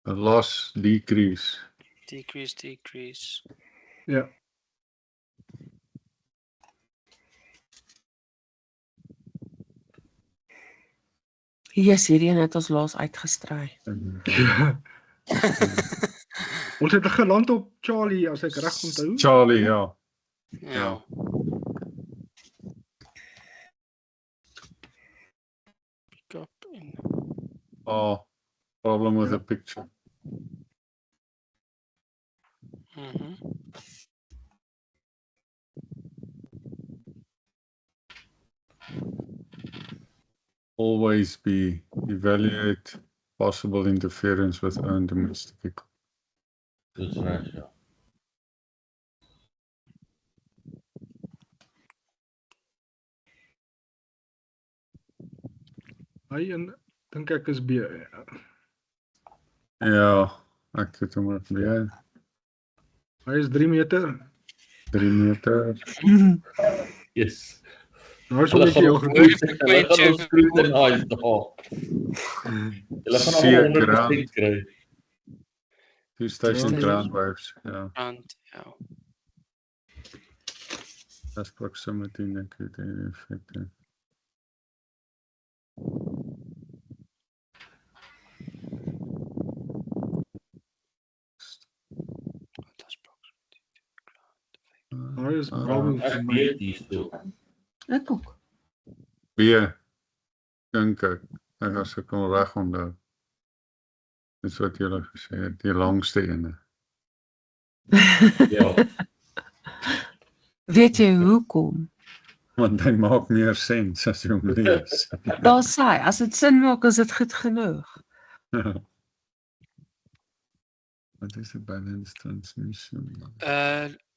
a loss decrease. Decrease. Ja. Hier is hierdie net ons laas uitgestry. Ons het geland op Charlie as ek reg onthou. Charlie, ja. Ja. Problem with the picture. Mhm. Always evaluate possible interference with own domestic economy. Dis reg, ja. Hy en dink ek is B. Ja, ek het hom ook weer. Hy is 3 meter. 3 meter. Yes. Nou is Hulle hom gaan jou ons gekies. hulle gaan ons scrutinize daar. Hulle gaan Seker, allemaal 100% kry. 2000 Ja. ground waves. Ja, Rand, ja. that's proximity dink ek die effekte. Dis proximity. Hy is bravo vir Ek my. weet hierso. Ek ook. B, dink ek as ek hom reg onthou. Dis wat julle gesê het, die langste ene. Ja. Weet jy hoekom? Want hy maak meer sens as jy hom lees. Daar sê, as dit sin maak, is dit goed genoeg. Wat is 'n balanced transmission?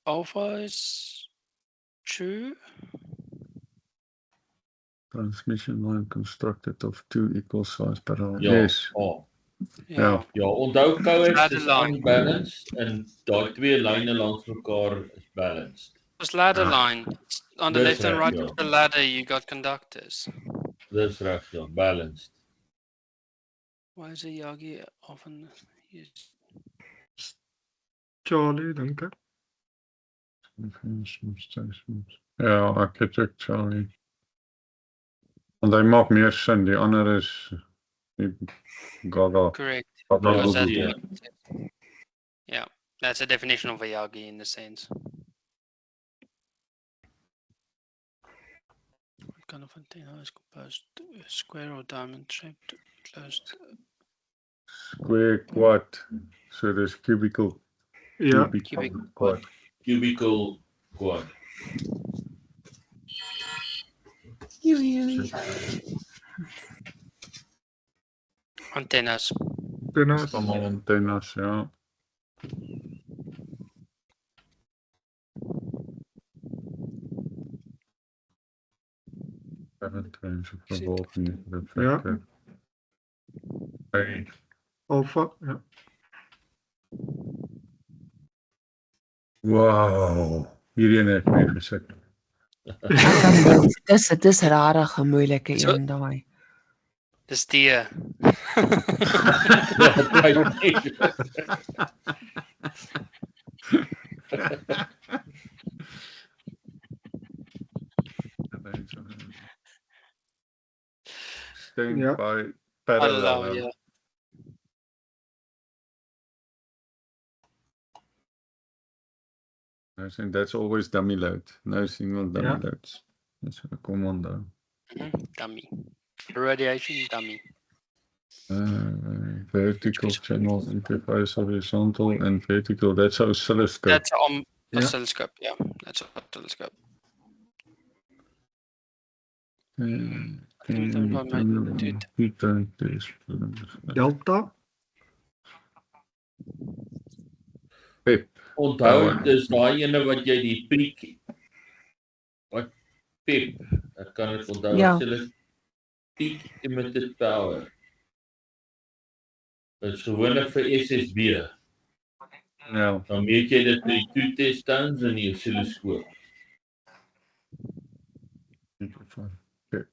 Alpha is true. Transmission line constructed of two equal size parallel. Ja. Yes. Ja. Ja. Onthou coax Ladder is line. unbalanced en daai twee lyne langs mekaar is balanced. It's ladder line. On the That's left and right, right yeah. of the ladder, you got conductors. Dis reg, ja, balanced. Why is a Yagi often used? Charlie, dink ek. Ja, architect Charlie. Want hy maak meer sin, die ander is die gaga. Correct. gaga Ja, Because dat- Google. yeah, that's a definition of a Yagi in the sense. What kind of antenna is composed? Square or diamond shaped, closed? Square quad. So dis cubical. Ja, Cubic quad. Cubicle quad. Antennas. tennis. Allemaal antennes, ja. Current range of revolving reflector. Hey. Alpha, ja. Wow. Hierdie het my gesit. Dis rarig 'n moeilike So- een daai. Dis die. Ja, kyk nie. Stand Ja. by Parallel, parallel. ja. I think that's always dummy load. No single dummy Ja. loads. That's what I come on though. Dummy. Radiation dummy. Vertical channel interface horizontal and vertical. That's oscilloscope. That's Ja. oscilloscope. Yeah, that's oscilloscope. Delta, Pep. Onthou, dis daai ene wat jy die piek wat pep. Ek kan dit onthou Ja. as hulle peak emitted power. Dit is gewoonlik vir SSB. Ja. Dan meet jy dit met die two-test stands in die oscilloscoop. Pep.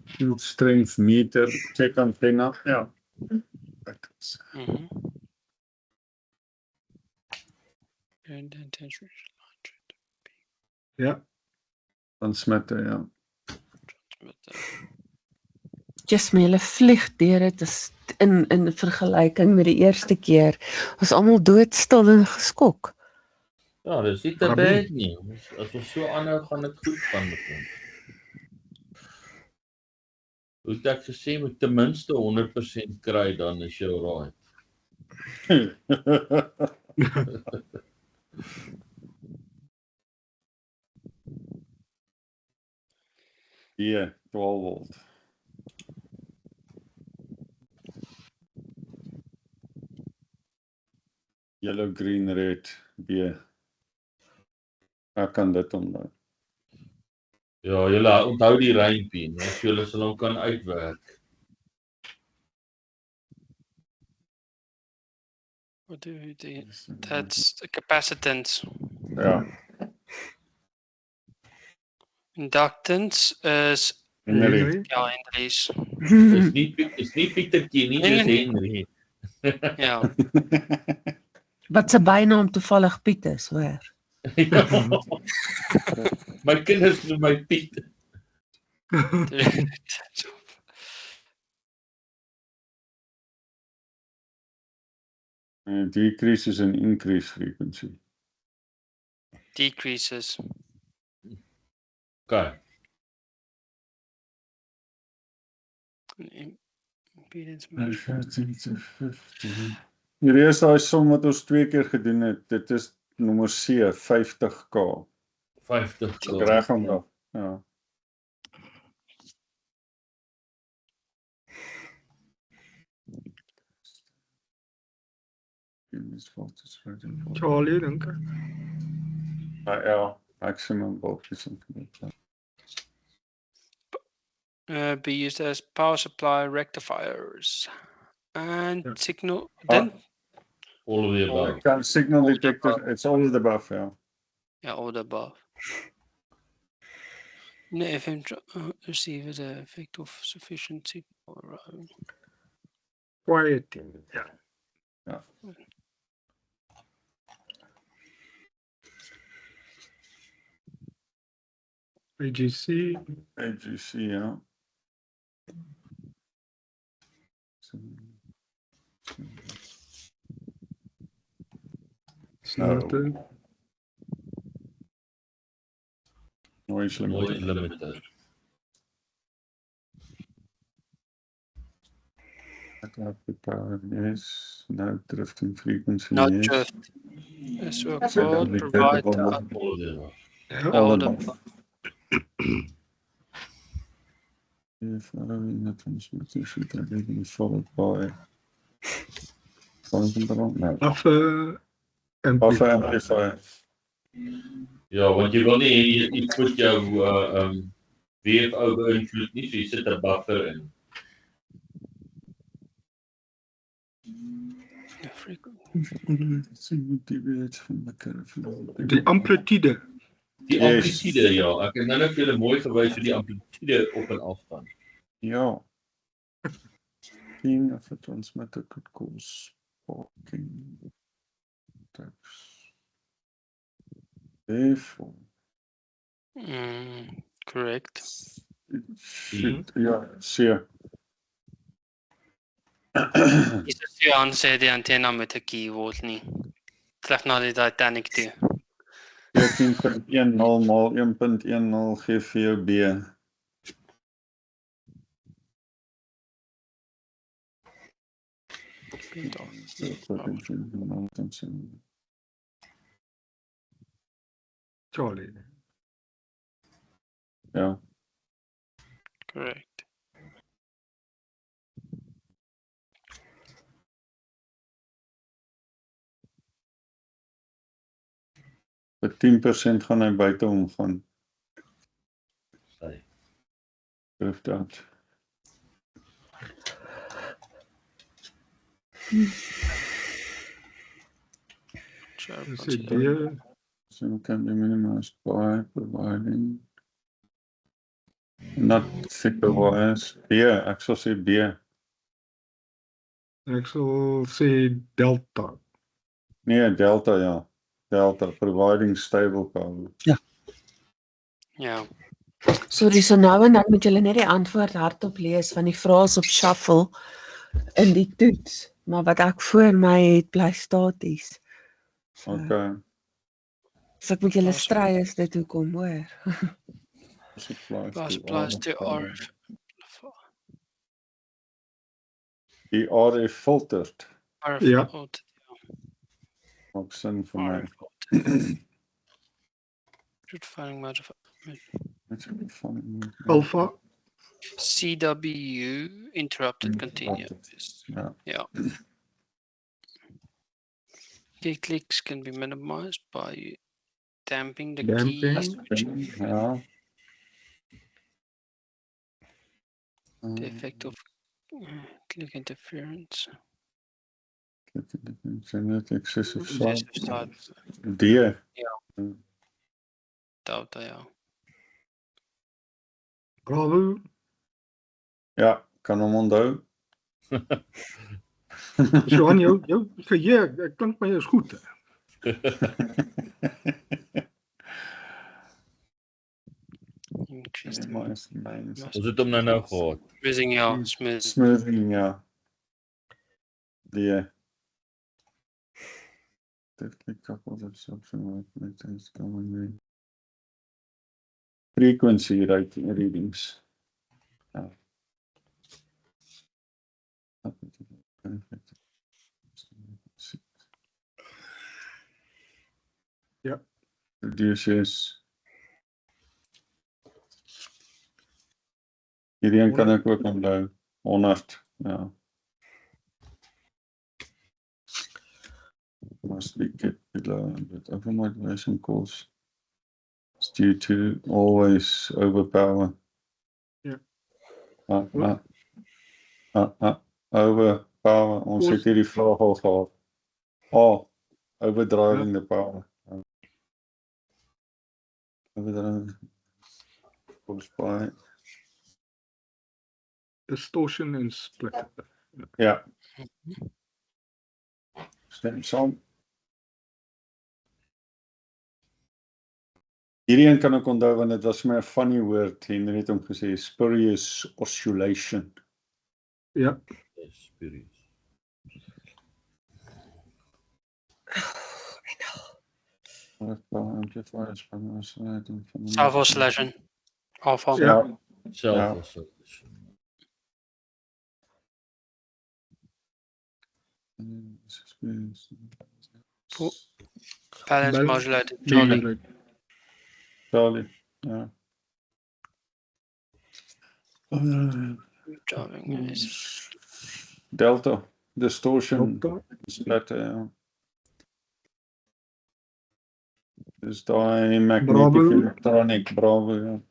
Field strength meter. Check antenna. Ja. Mm-hmm. And intention ja. Transmitter, ja. Just my hulle vlieg deur dit is in vergelyking met die eerste keer. Ons almal doodstil en geskok. Ja, dis nie te bad nie. As ons so aanhou gaan dit goed van begin. Hoe het ek gesê, moet ten minste 100% kry, dan is jy alright. B, 12 volt. Yellow, green, red, B. Ek kan dit onthou. Ja, julle onthou die rympie, nee, so julle sal hom kan uitwerk. What do we do? That's the capacitance. Ja, Inductance is Henry. ja, Henry's. Is nie Pietertjie nie, dis Henry. Ja. Wat se bynaam toevallig Piet is, hoor. Ja. My kinders noem my Piet. Decrease is an increase frequency. Decreases. Okay. Impedance Hierdie is daai som wat ons 2 keer gedoen het. Dit is nommer C, 50K. 50 Ek reg hom nog. Ja. Charlie, dink ek. Ja, maximum voltage. be used as power supply rectifiers and Yeah. signal. Then all of the above. Can signal detector, it's all of the above, ja. yeah, all the above. No FM receiver the effect of sufficient signal. Quiet. Ja. AGC. AGC, ja. Snelheid. Noise Noise limiter. limiter. Yes, no drifting frequency. Not yes. drift. As well Signal called provide detector, the All of the above. Ja. all the the If in the transmitter should have been followed by no. Buffer. Buffer amplifier. Ja, want jy wil nie hê jy put jou VFO beïnvloed nie, so jy sit 'n buffer in. Die amplitude. Die amplitude, ja, ek het nou net vir julle mooi gewys hoe die amplitude op en af gaan. Ja. Being of a transmitter could cause sparking. Therefore, correct. it should, ja, seer. Is dit jy aansê die antenna met 'n key word nie. Terug na die Titanic toe. 14.10 maal 1.10 gee vir jou B. Charlie. Ja. Correct. Met 10% gaan hy buite omgaan. Sy. Drift out. Dis die So can be minimized by providing not thicker wires. B, ek sal sê B. ek sal sê delta. Nee, delta, ja. Delta, providing stable power. Ja. Sorry, so nou en dan moet julle net die antwoord hardop lees van die vrae op shuffle in die toets, maar wat ek voor my het bly staties. So, Okay. so ek moet julle stry is dit hoekom, hoor. Plus to RF. die RF filtered. Ja. Maak sin vir my. Filing mode of Wat is dit van? Alpha. CWU interrupted continuous. Ja. Yeah. Key clicks can be minimized by damping the keys, which Ja. the effect of click interference. Excessive Excessive side. side D. delta, ja. Bravo. Ja, kan hom onthou. Johan, jou geheue, ek klink my is goed. Increase the Ons het hom nou gehad. smoothing, ja, Smoothing, ja. D. Dit coupled of something like that is coming. Frequency readings. Ja. Ja. Reduces. Hierdie kan ek ook onthou. 100, ja. Must be kept below 100. Overmodulation calls is due to always overpower. Ja. Overpower. Ons het hierdie vraag al gehad. Overdriving the power. Overdriving. Calls by. Distortion en split. Ja. Stem saam. Hierdie een kan ek onthou want dit was vir my 'n funny woord. Henry het hom gesê spurious oscillation. Ja. Spurious. self-oscillation. Alpha. Ja. Self-oscillation. Balance modulated. Charlie. Charlie, ja. Charlie is Delta, distortion, Delta. splatter, ja. Dus daai magnetic Bravo. electronic, bravo, ja.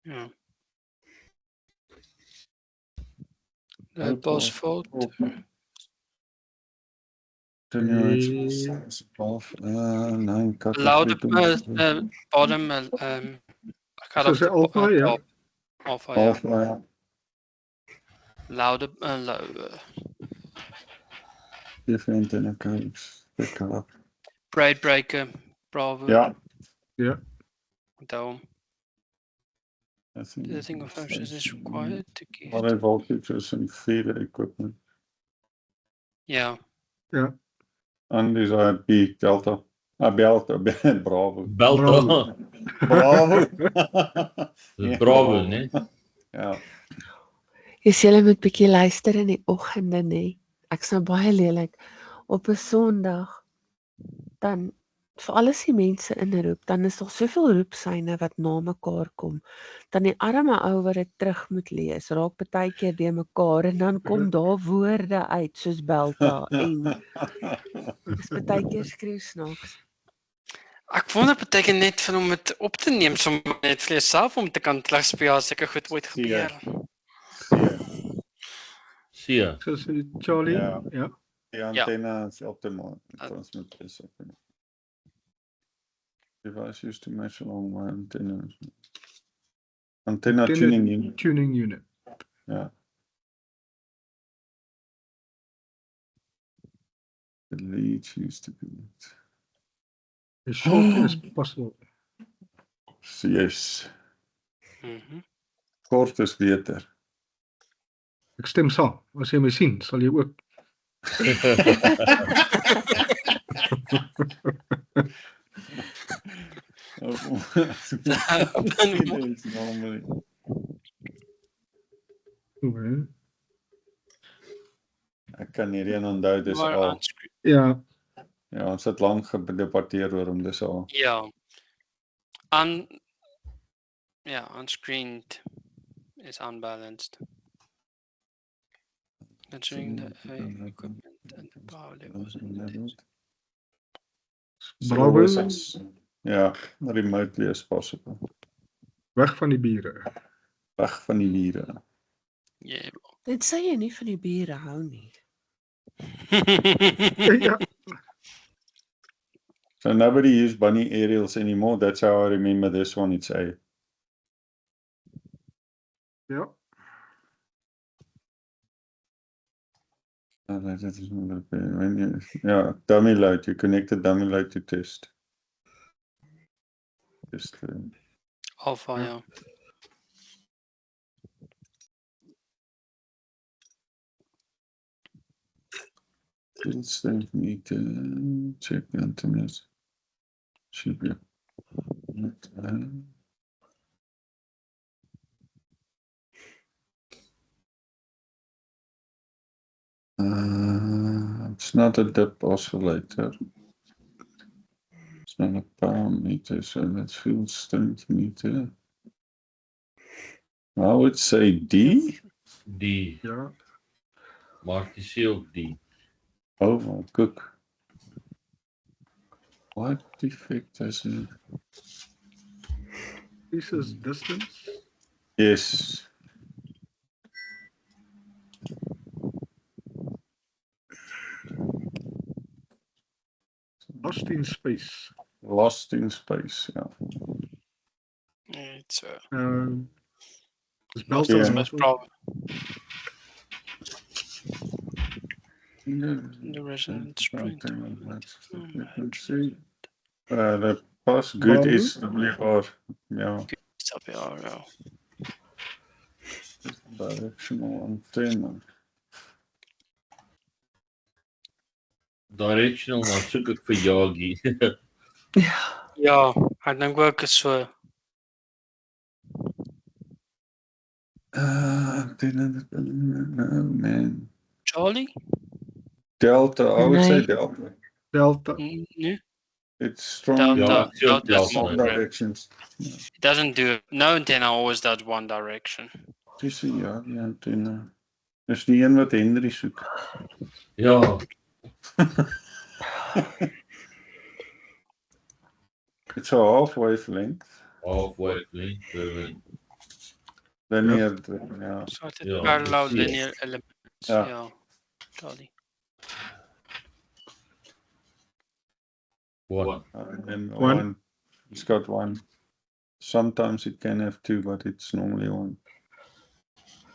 ja. Low pass fault. Loud bottom So say alpha, ja. Alpha, ja. Alpha, ja. Louder lower. Different in a codes. Pick up. Braid breaker. Bravo. Ja. Ja. Onthou. The thing of functions is required to keep. High voltages and feeder equipment. Ja. Ja. Undesired peak delta. Delta, bravo. Belta. Bravo. Dis bravo, né? Ja. Julle moet bietjie luister in die oggende, nê. Ek's nou baie lelik. Op 'n Sondag dan vir alles die mense inroep, dan is daar soveel roepsyne wat na mekaar kom. Dan die arme ou wat dit terug moet lees, raak partykeer deur mekaar en dan kom daar woorde uit soos Belta en dis partykeer skreeu snaaks. Ek wonder partykeer net van om dit op te neem, sommer net vir jouself om te kan terugspeel as sulke goed ooit gebeur. Sia. So say Charlie. Ja. Ja. Die antenne is optimal. Transmit is optimal. Device used to measure along my antenna. Antenna tuning unit. Tuning unit. Ja. The leads used to be. As short as possible. Yes. Mhm. Kort is beter. Ek stem saam. As jy my sien, sal jy ook. Ek kan hierdie een onthou, dis Maar A. unscreened. Ja, Ja, ons het lank gedebatteer oor hom, dis A. Ja. Unscreened is unbalanced. Considering the equipment and the power levels in this. Bravo. Ja, remotely as possible. weg van die bure. Weg van die bure. Yeah. Dit sê jy nie van die bure hou nie. Ja, So nobody use bunny aerials anymore. That's how I remember this one. It's A. ja. Yeah, dummy load. You connect the dummy load to test. Just Alpha, ja. Still need to check the internet. Should be. It's not a dip oscillator. It's not a power meter, so that's field strength meter. I would say D. D. Ja, Maak die sê ook D. Oh, my cook. What defect is it? this is distance. Yes. Lost in space. Lost in space, yeah. It's Dis most Belgium. Ja. most probably Yeah. the resonant sprint. Let's see. The pass good Bravo. is WR. Yeah. Stop here, ja. Directional antenna. Directional, dan soek ek vir Yagi. Ja, ek dink ook is so. No, man. Charlie? Delta, I would say Nee. Delta. Delta. Nee. It's strong Delta. Ja, ek sê ook Delta is Delta. more some correct. directions. It doesn't do no antenna always does one direction. Dis ja, die antenna. Dis die een wat Henry soek. Ja, It's a half wavelength. halfway length. Linear, ja. So it's Ja, parallel precies. linear elements. Ja. Ja. Charlie. One. And One. one. It's got one. Sometimes it can have two, but it's normally one.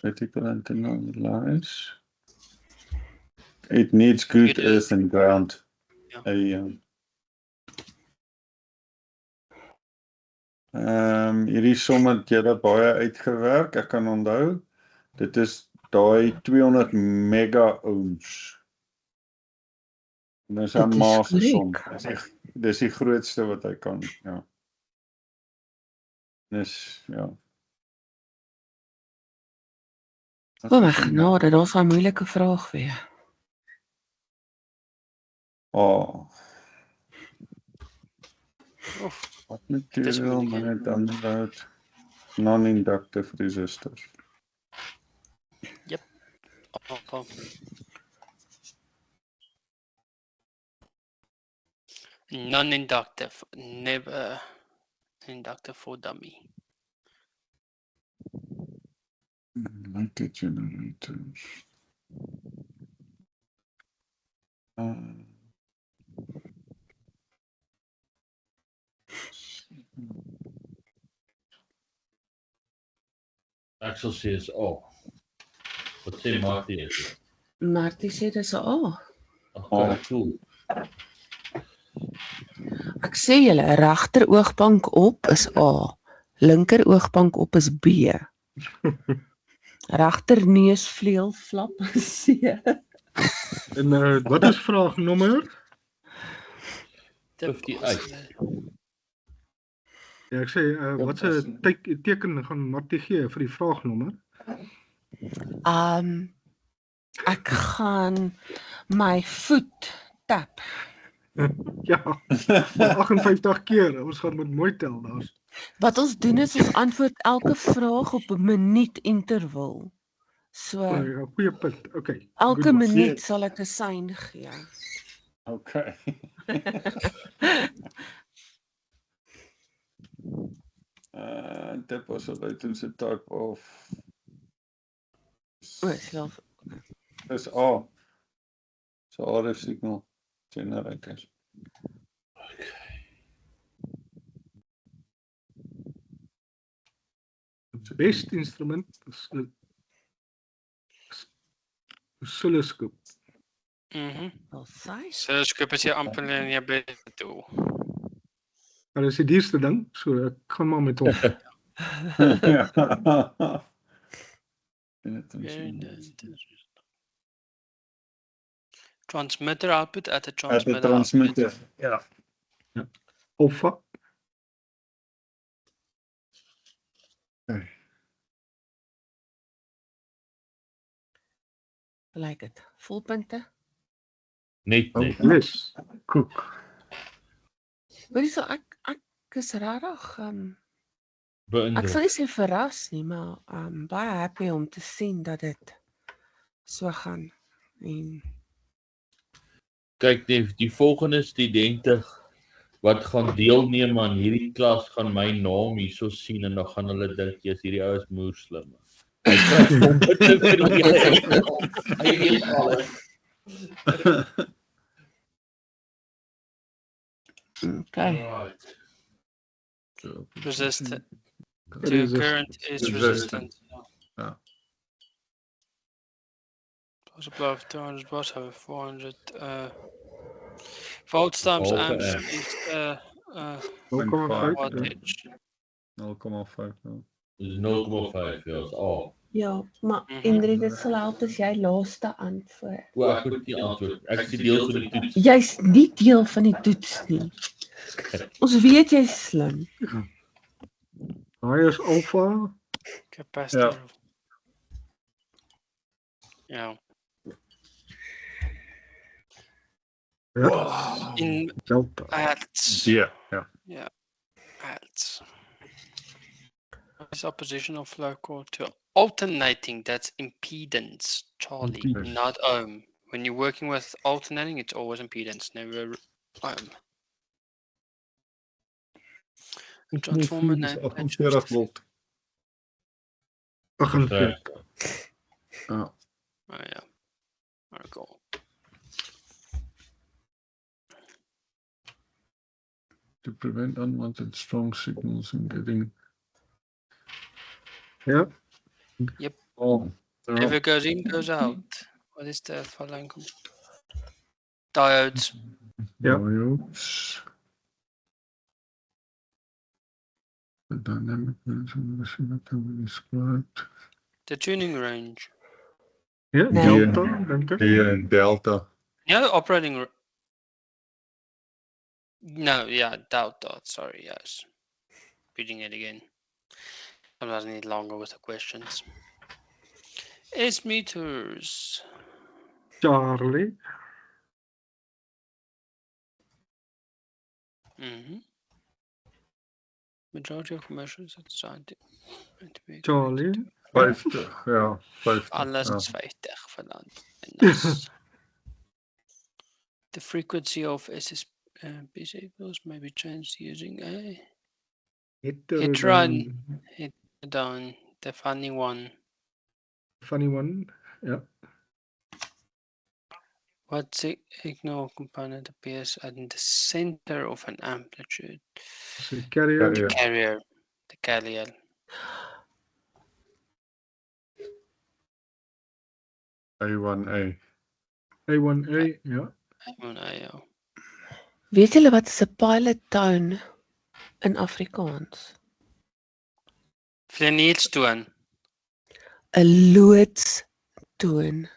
Vertical antenna lies. It needs good Good earth and ground. Ja. Hierdie som het julle baie uitgewerk. Ek kan onthou. Dit is daai 200 mega ohms. Dis 'n Dit is masse som. korrek. Dis die grootste wat hy kan, ja. Dis ja. O my genade, daar's 'n moeilike vraag weer. Oh, Oef. what material moeilik, might download non-inductive resistors? Alpha. Non-inductive, never inductive for dummy. Lighted generators. Ek sal sê is A. Wat sê Martie? Martie sê dis 'n A. Okay, cool. Ek sê julle, regter oogbank op is A. Linker oogbank op is B. Regter neusvleuel flap is C. En wat is vraagnommer? 58. Ja, ek sê wat se teken gaan Martie gee vir die vraagnommer? Ek gaan my voet tap. Ja, 58 keer. Ons gaan moet mooi tel daar. Wat ons doen is ons antwoord elke vraag op 'n minuut interval. So Ja, goeie punt. Okay. elke good one. minuut sal ek 'n sein gee. Okay. Tip was a latency type of Self. is A. So RF signal generators. Die beste instrument is 'n oscilloscoop. Wel sy. So skop as jy amper in jou bed toe. Maar dis die duurste ding, so ek gaan maar met hom. Transmitter output at a At the transmitter. transmitter. Ja. Alpha. Lyk dit. Volpunte. Net. Yes. Koek. Hoorie so ek is regtig ek Beïndruk. sal nie sê verras nie, maar baie happy om te sien dat dit so gaan. En Kyk, die volgende studente wat gaan deelneem aan hierdie klas gaan my naam hierso sien en dan gaan hulle dink jy's hierdie ou is moerslim. Hy kry punte vir die hy weet alles. okay. Right. Resistant. To Resistant. current is Resistant. resistant. Yeah. Was above 200 watts over 400 volts times Volts, amps amp. is 0,5. wattage. 0,5. Ja. Dis 0,5 ja, is A. Ja, maar Ingrid, dit sal help as jy laaste antwoord. O, ek moet nie antwoord. Ek is die deel van die toets. Jy's nie deel van die toets nie. Ons weet jy's slim. Hy is alpha. Capacitor. Ja. Ja. In Delta. hertz. Ja. Hertz. Is oppositional flow core to alternating, that's impedance, Charlie, Impedance. not ohm. When you're working with alternating, it's always impedance, never ohm. Transformer Is 48 volt. 48. Ja. Oh yeah. Very cool. To prevent unwanted strong signals in getting. Ja. Oh. Ja. If it goes in, goes out. What is the following? Diodes. Ja. Diodes. The dynamic range of the machine that can be described. The tuning range. Ja, Nee. delta, dink ek. Die delta. Yeah, the operating. No, yeah, delta. Sorry, yes. Reading it again. Sometimes I need longer with the questions. S meters. Charlie. Majority of commercials are designed to be Charlie. 50. Ja, 50. Alles Ja. is 50 verland. En that's the frequency of SSP signals may be changed using a Heterodyne. down the funny one. Funny one. Ja. What signal component appears at the center of an amplitude? So carrier. Ja. Carrier. The carrier. A1A. A1A. Ja. Ja. Weet julle wat is 'n pilot tone in Afrikaans? Flanierstoon. 'n loodstoon.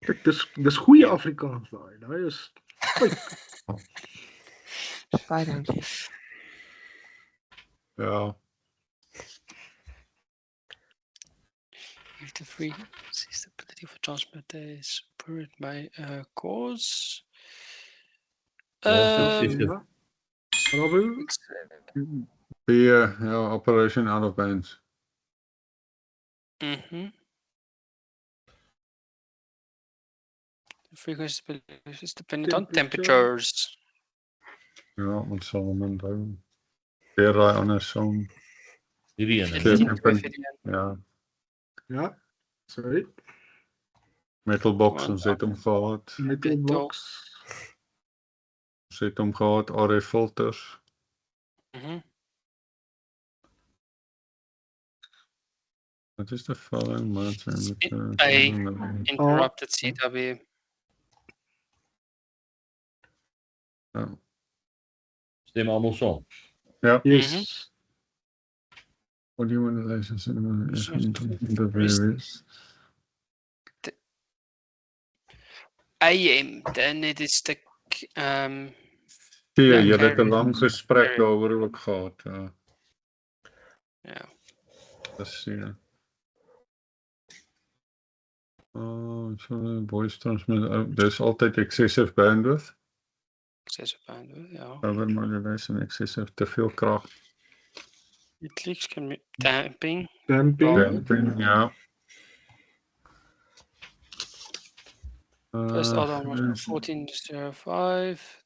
Kyk, dis goeie Afrikaans daai. Daai is Baie dankie. Ja. If the frequency stability for transmitter is supported by a cause. Excessive. Bravo. B, ja, operation out of bands. The frequency stability is dependent on temperatures. Ja, ons sal hom onthou. Weer daai ander som. Hierdie ene. Ja, Ja. Sorry. metal box, ons het hom gehad. Metal box. Ons het hom gehad, RF filters. Wat is the following months? Interrupted CW. Ja. Stem almal saam. Ja. Yes. What do you want to license in the various- AM, dan het 'n stuk Ja, Ja, jy het 'n carry. lang gesprek Carry. daaroor ook gehad. Ja. ja. Dis ja. So voice transmit, there's altyd excessive bandwidth. Excessive bandwidth, ja. Over modulation, excessive, te veel krag. It leaks can be damping. Damping. Damping, ja. First order was 14.05.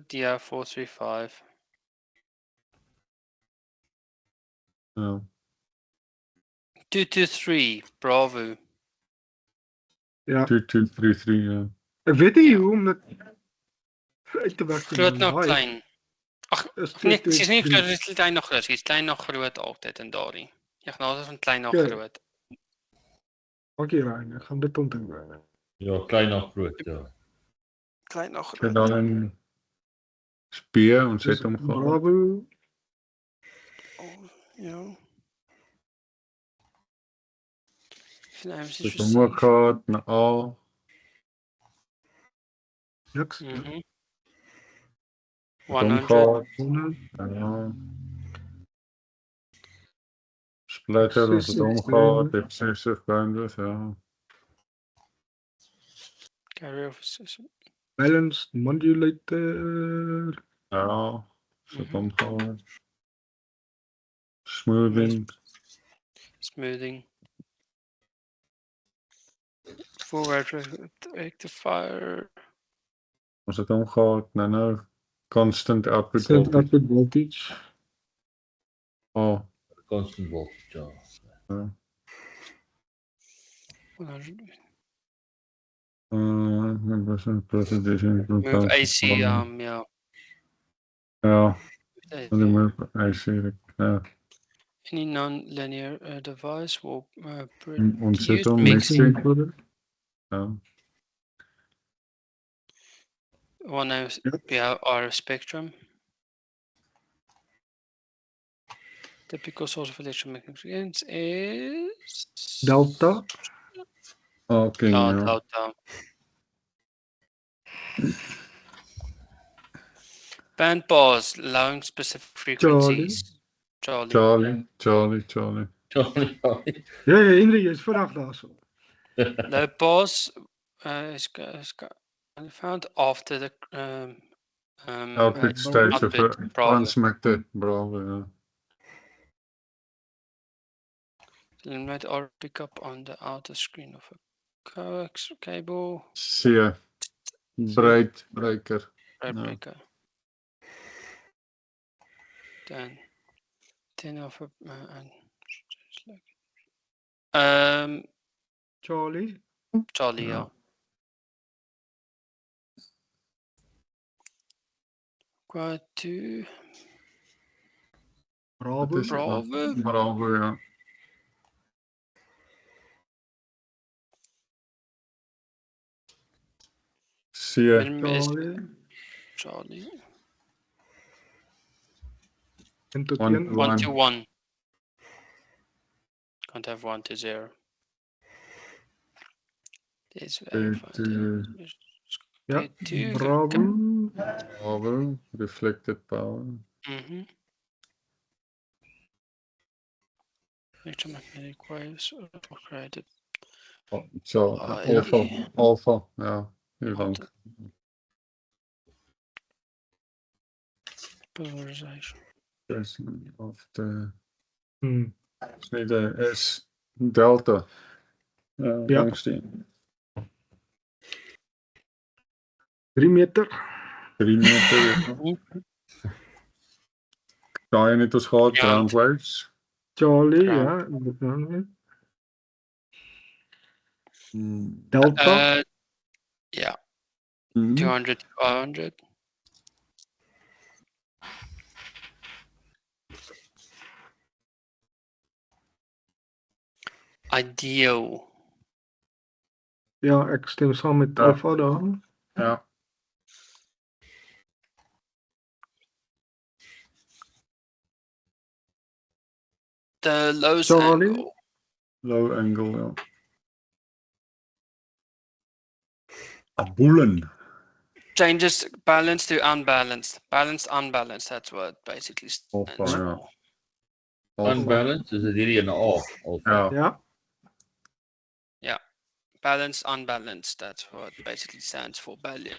Yeah, 435. Ja. 223, Bravo. Ja. 2233, ja. Ek weet nie hoe om dit uit te werk. Groot na klein. Is Nee, het is nie groot, het is klein na groot. Het is klein na groot altyd in daardie. Ignatus van klein na Ja. groot. Okay, Ryan, ek gaan dit onthou. Ja, klein na groot, ja. Klein na En groot. dan in SP, ons het hom gehad. Bravo. Ja. Ons het hom ook gehad, na A. Niks. Mhm. Hom 100. gehad. Ja. Splitter, ons het hom gehad, excessive bandwidth, ja. Carry over system. Balanced modulator. Ja, ons het hom gehad. Smoothing. Smoothing. Forward rectifier. Ons het hom gehad, nou. Constant output Set voltage. output voltage. Oh, Constant voltage, ja. ja. 100. Dit was een presentation. Move AC, ja. Ja, die move AC, ja. Any non-linear device will Ons het produce hom mixing. mixing. Ja. One RF spectrum. Typical source of electromagnetic is Delta. Okay, ja. Delta. Band bars allowing specific frequencies. Charlie. Charlie. Ja, Henry, jy is vinnig daarso. Low pass is found after the Output stage of output transmitter, bravo, ja. Eliminate or pick up on the outer screen of a coax cable. C, breaker. Breaker. Then 10 of a Charlie. Charlie, ja. Quad 2. Bravo. Bravo, ja. C, Charlie. En tot 1 1 to 1. Can't have 1 to 0. This Ja, two. bravo, reflected power. Electromagnetic waves are created. So, alpha, ja, heel lang. Polarization. Of de, Hmm. is niet de S, delta. Ja. Langsteen. 3 meter. 3 meter. Daai net ons gehad, Ja. ground waves. Charlie, Ground. ja. Hmm. Delta. Yeah, Hmm. 200 to 500. Ideal. Ja, ek stem saam met Ja. Alpha daar. Ja, The lowest Charlie? angle. low angle, ja. Boelen. Changes balance to unbalanced. Balanced, unbalanced. That's what it basically stands Alpha, ja. for. Unbalanced, is dit hierdie in 'n A? Alpha. Ja, Yeah. Balanced, unbalanced. That's what it basically stands for. Balance.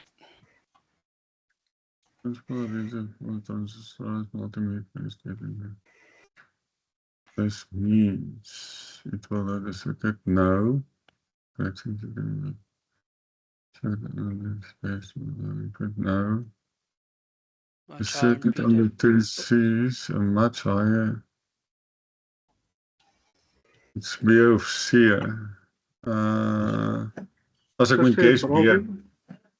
This means it will let us look at no. Let's see if we can space no. The circuit on the TC is much higher. It's B of C. As ek moet guess B.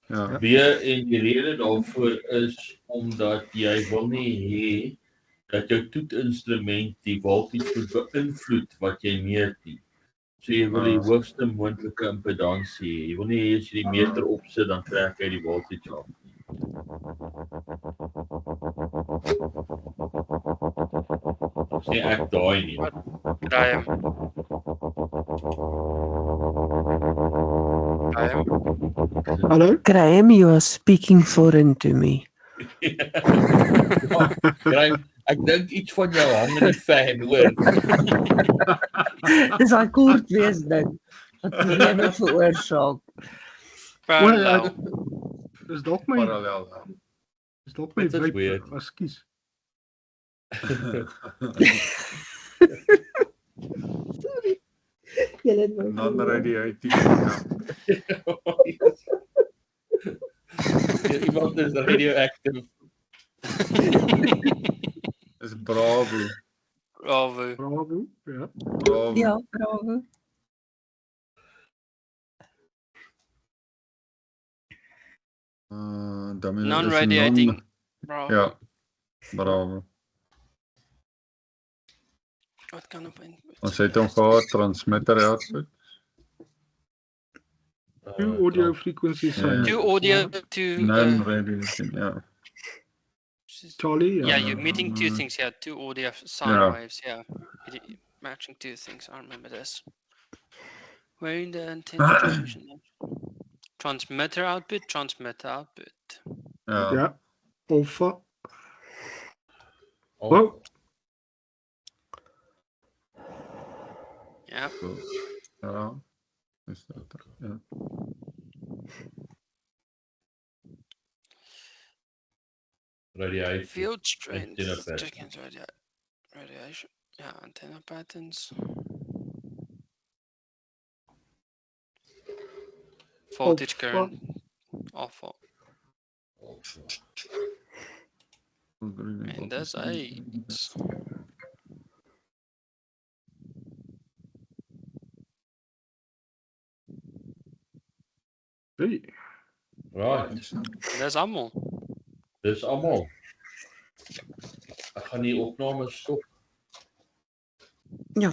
Ja. B en die rede daarvoor is omdat jy wil nie hê dat jou toetsinstrument die voltage moet beïnvloed wat jy meet nie. So jy wil die hoogste moontlike impedansie hê. Jy wil nie hê as jy die meter opsit dan trek hy die voltage af. Sê ek daai nie. Graham. Graham. Hallo? Graham, you are speaking foreign to me. Graham, ek dink iets van jou hang in die fan, hoor. Dis daai koordwees ding wat probleme veroorsaak. Parallel. Dis dalk my Parallel. dis dalk my Dit is vape. weird. Ekskuus. Julle het my Non-radiative. Iemand is radioactive. Is Bravo. Bravo. Bravo. Ja. Bravo. Ja, bravo. Non-radiating. Bravo. Ja, Bravo. What kind of input? Ons het hom gehad, transmitter output. Two audio frequency sign. To audio to Non-radiating, ja. Charlie, yeah, ja. you're meeting two things here. Two audio sine Yeah. waves. Yeah, matching two things. I remember this. Where in the antenna transmission? Transmitter output. Transmitter output. Ja. Ja. Alpha. Oh, Oh, Yeah. Ja. Is dat ja. radiation. Field strength. Antenna pattern. Check into radiation. Yeah, antenna patterns. Voltage current. Awful. And that's 8. hey. Right. That's almal. Dis almal. Ek gaan die opname stop. Ja.